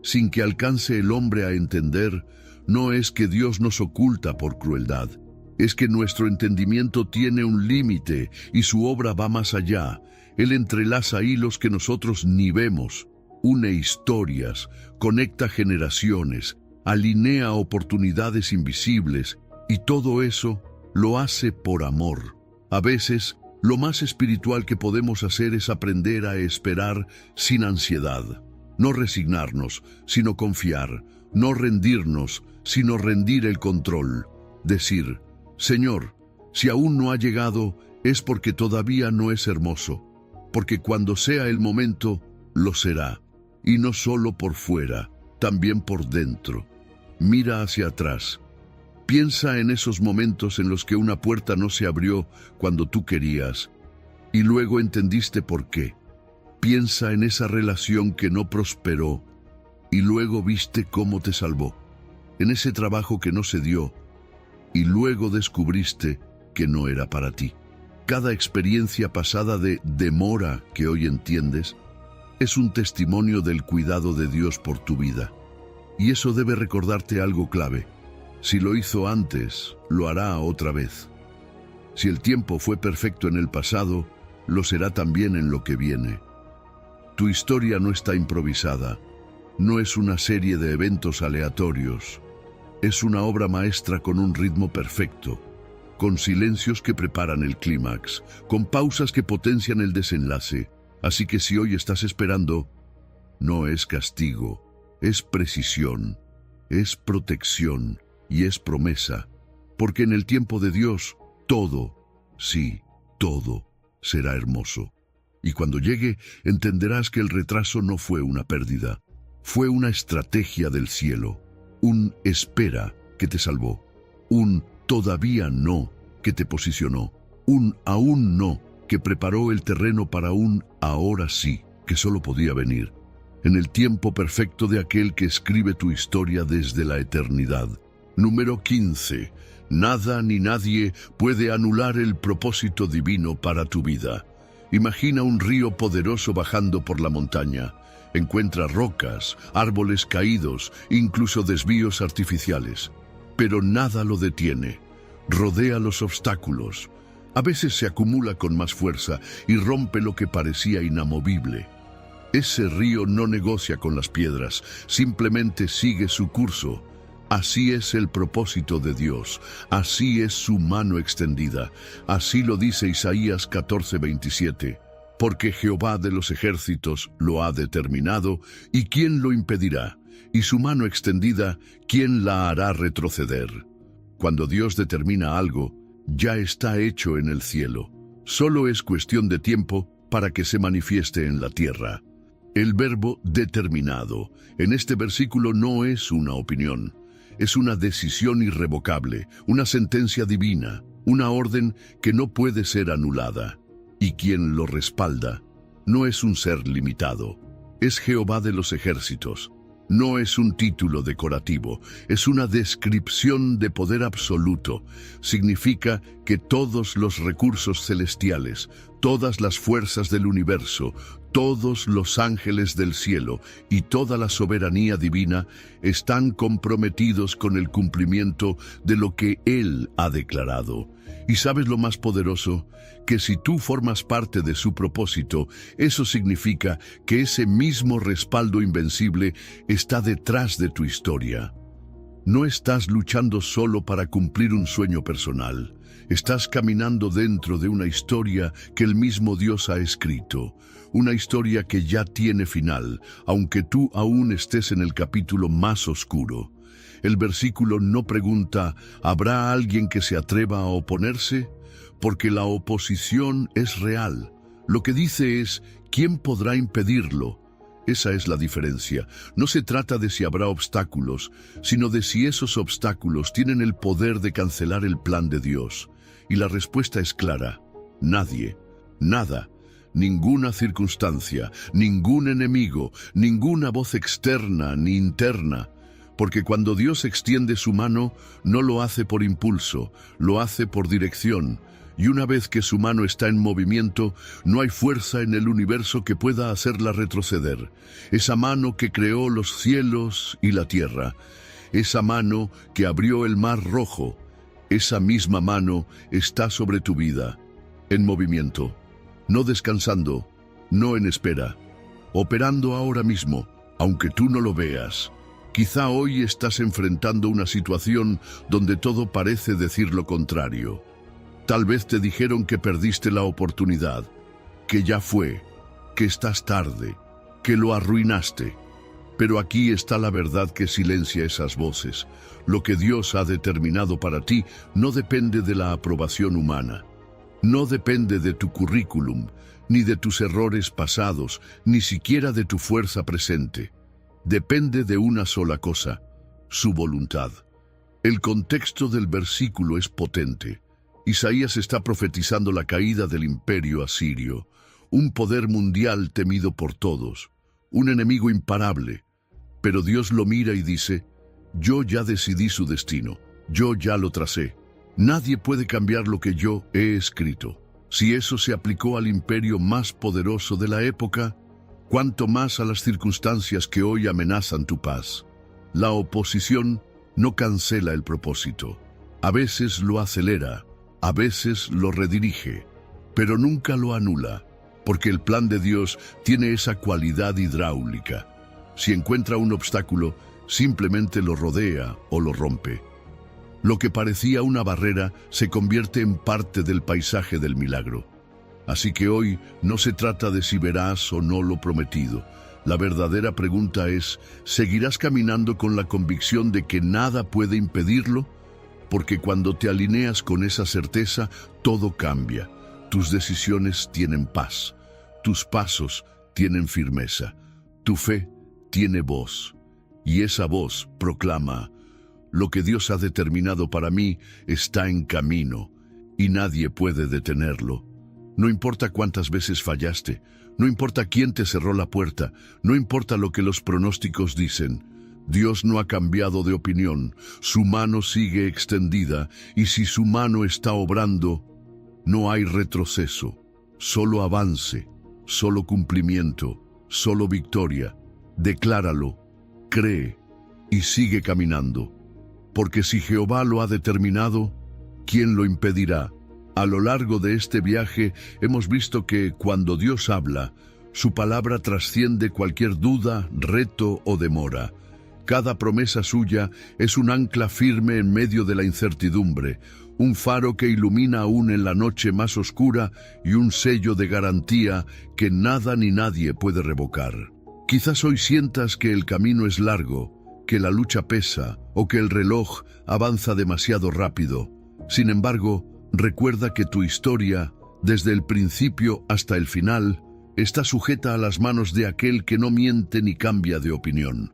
sin que alcance el hombre a entender, no es que Dios nos oculta por crueldad, es que nuestro entendimiento tiene un límite y su obra va más allá. Él entrelaza hilos que nosotros ni vemos, une historias, conecta generaciones, alinea oportunidades invisibles, y todo eso lo hace por amor. A veces, lo más espiritual que podemos hacer es aprender a esperar sin ansiedad. No resignarnos, sino confiar. No rendirnos, sino rendir el control. Decir: Señor, Si aún no ha llegado, es porque todavía no es hermoso, porque cuando sea el momento, lo será. Y no solo por fuera, también por dentro. Mira hacia atrás. Piensa en esos momentos en los que una puerta no se abrió cuando tú querías, y luego entendiste por qué. Piensa en esa relación que no prosperó, y luego viste cómo te salvó. En ese trabajo que no se dio, y luego descubriste que no era para ti. Cada experiencia pasada de demora que hoy entiendes es un testimonio del cuidado de Dios por tu vida. Y eso debe recordarte algo clave. Si lo hizo antes, lo hará otra vez. Si el tiempo fue perfecto en el pasado, lo será también en lo que viene. Tu historia no está improvisada, no es una serie de eventos aleatorios. Es una obra maestra con un ritmo perfecto, con silencios que preparan el clímax, con pausas que potencian el desenlace. Así que si hoy estás esperando, no es castigo, es precisión, es protección y es promesa, porque en el tiempo de Dios todo, sí, todo será hermoso. Y cuando llegue, entenderás que el retraso no fue una pérdida, fue una estrategia del cielo, un espera que te salvó, un todavía no que te posicionó, un aún no que preparó el terreno para un ahora sí, que solo podía venir, en el tiempo perfecto de aquel que escribe tu historia desde la eternidad. Número 15. Nada ni nadie puede anular el propósito divino para tu vida. Imagina un río poderoso bajando por la montaña. Encuentra rocas, árboles caídos, incluso desvíos artificiales. Pero nada lo detiene. Rodea los obstáculos. A veces se acumula con más fuerza y rompe lo que parecía inamovible. Ese río no negocia con las piedras, simplemente sigue su curso. Así es el propósito de Dios, así es su mano extendida. Así lo dice Isaías 14:27. Porque Jehová de los ejércitos lo ha determinado, ¿y quién lo impedirá? Y su mano extendida, ¿quién la hará retroceder? Cuando Dios determina algo, ya está hecho en el cielo. Solo es cuestión de tiempo para que se manifieste en la tierra. El verbo determinado en este versículo no es una opinión. Es una decisión irrevocable, una sentencia divina, una orden que no puede ser anulada. Y quien lo respalda no es un ser limitado, es Jehová de los ejércitos. No es un título decorativo, es una descripción de poder absoluto. Significa que todos los recursos celestiales, todas las fuerzas del universo, todos los ángeles del cielo y toda la soberanía divina están comprometidos con el cumplimiento de lo que Él ha declarado. ¿Y sabes lo más poderoso? Que si tú formas parte de su propósito, eso significa que ese mismo respaldo invencible está detrás de tu historia. No estás luchando solo para cumplir un sueño personal. Estás caminando dentro de una historia que el mismo Dios ha escrito. Una historia que ya tiene final, aunque tú aún estés en el capítulo más oscuro. El versículo no pregunta, ¿habrá alguien que se atreva a oponerse? Porque la oposición es real. Lo que dice es, ¿quién podrá impedirlo? Esa es la diferencia. No se trata de si habrá obstáculos, sino de si esos obstáculos tienen el poder de cancelar el plan de Dios. Y la respuesta es clara. Nadie, nada, ninguna circunstancia, ningún enemigo, ninguna voz externa ni interna. Porque cuando Dios extiende su mano, no lo hace por impulso, lo hace por dirección. Y una vez que su mano está en movimiento, no hay fuerza en el universo que pueda hacerla retroceder. Esa mano que creó los cielos y la tierra, esa mano que abrió el mar rojo, esa misma mano está sobre tu vida, en movimiento, no descansando, no en espera, operando ahora mismo, aunque tú no lo veas. Quizá hoy estás enfrentando una situación donde todo parece decir lo contrario. Tal vez te dijeron que perdiste la oportunidad, que ya fue, que estás tarde, que lo arruinaste. Pero aquí está la verdad que silencia esas voces. Lo que Dios ha determinado para ti no depende de la aprobación humana. No depende de tu currículum, ni de tus errores pasados, ni siquiera de tu fuerza presente. Depende de una sola cosa: su voluntad. El contexto del versículo es potente. Isaías está profetizando la caída del imperio asirio, un poder mundial temido por todos, un enemigo imparable. Pero Dios lo mira y dice: yo ya decidí su destino, yo ya lo tracé. Nadie puede cambiar lo que yo he escrito. Si eso se aplicó al imperio más poderoso de la época, ¿cuánto más a las circunstancias que hoy amenazan tu paz? La oposición no cancela el propósito. A veces lo acelera, a veces lo redirige, pero nunca lo anula, porque el plan de Dios tiene esa cualidad hidráulica. Si encuentra un obstáculo, simplemente lo rodea o lo rompe. Lo que parecía una barrera se convierte en parte del paisaje del milagro. Así que hoy no se trata de si verás o no lo prometido. La verdadera pregunta es: ¿seguirás caminando con la convicción de que nada puede impedirlo? Porque cuando te alineas con esa certeza, todo cambia. Tus decisiones tienen paz, tus pasos tienen firmeza, tu fe tiene voz. Y esa voz proclama: lo que Dios ha determinado para mí está en camino, y nadie puede detenerlo. No importa cuántas veces fallaste, no importa quién te cerró la puerta, no importa lo que los pronósticos dicen. Dios no ha cambiado de opinión, su mano sigue extendida, y si su mano está obrando, no hay retroceso, solo avance, solo cumplimiento, solo victoria. Decláralo, cree y sigue caminando. Porque si Jehová lo ha determinado, ¿quién lo impedirá? A lo largo de este viaje hemos visto que cuando Dios habla, su palabra trasciende cualquier duda, reto o demora. Cada promesa suya es un ancla firme en medio de la incertidumbre, un faro que ilumina aún en la noche más oscura y un sello de garantía que nada ni nadie puede revocar. Quizás hoy sientas que el camino es largo, que la lucha pesa o que el reloj avanza demasiado rápido. Sin embargo, recuerda que tu historia, desde el principio hasta el final, está sujeta a las manos de aquel que no miente ni cambia de opinión.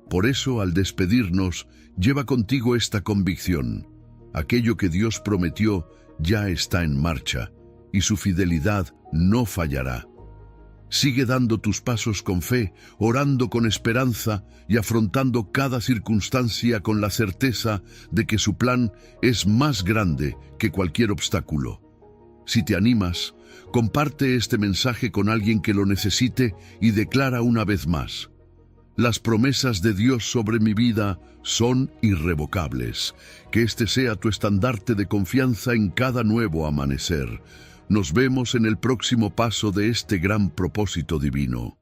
Por eso, al despedirnos, lleva contigo esta convicción: aquello que Dios prometió ya está en marcha, y su fidelidad no fallará. Sigue dando tus pasos con fe, orando con esperanza y afrontando cada circunstancia con la certeza de que su plan es más grande que cualquier obstáculo. Si te animas, comparte este mensaje con alguien que lo necesite y declara una vez más: las promesas de Dios sobre mi vida son irrevocables. Que este sea tu estandarte de confianza en cada nuevo amanecer. Nos vemos en el próximo paso de este gran propósito divino.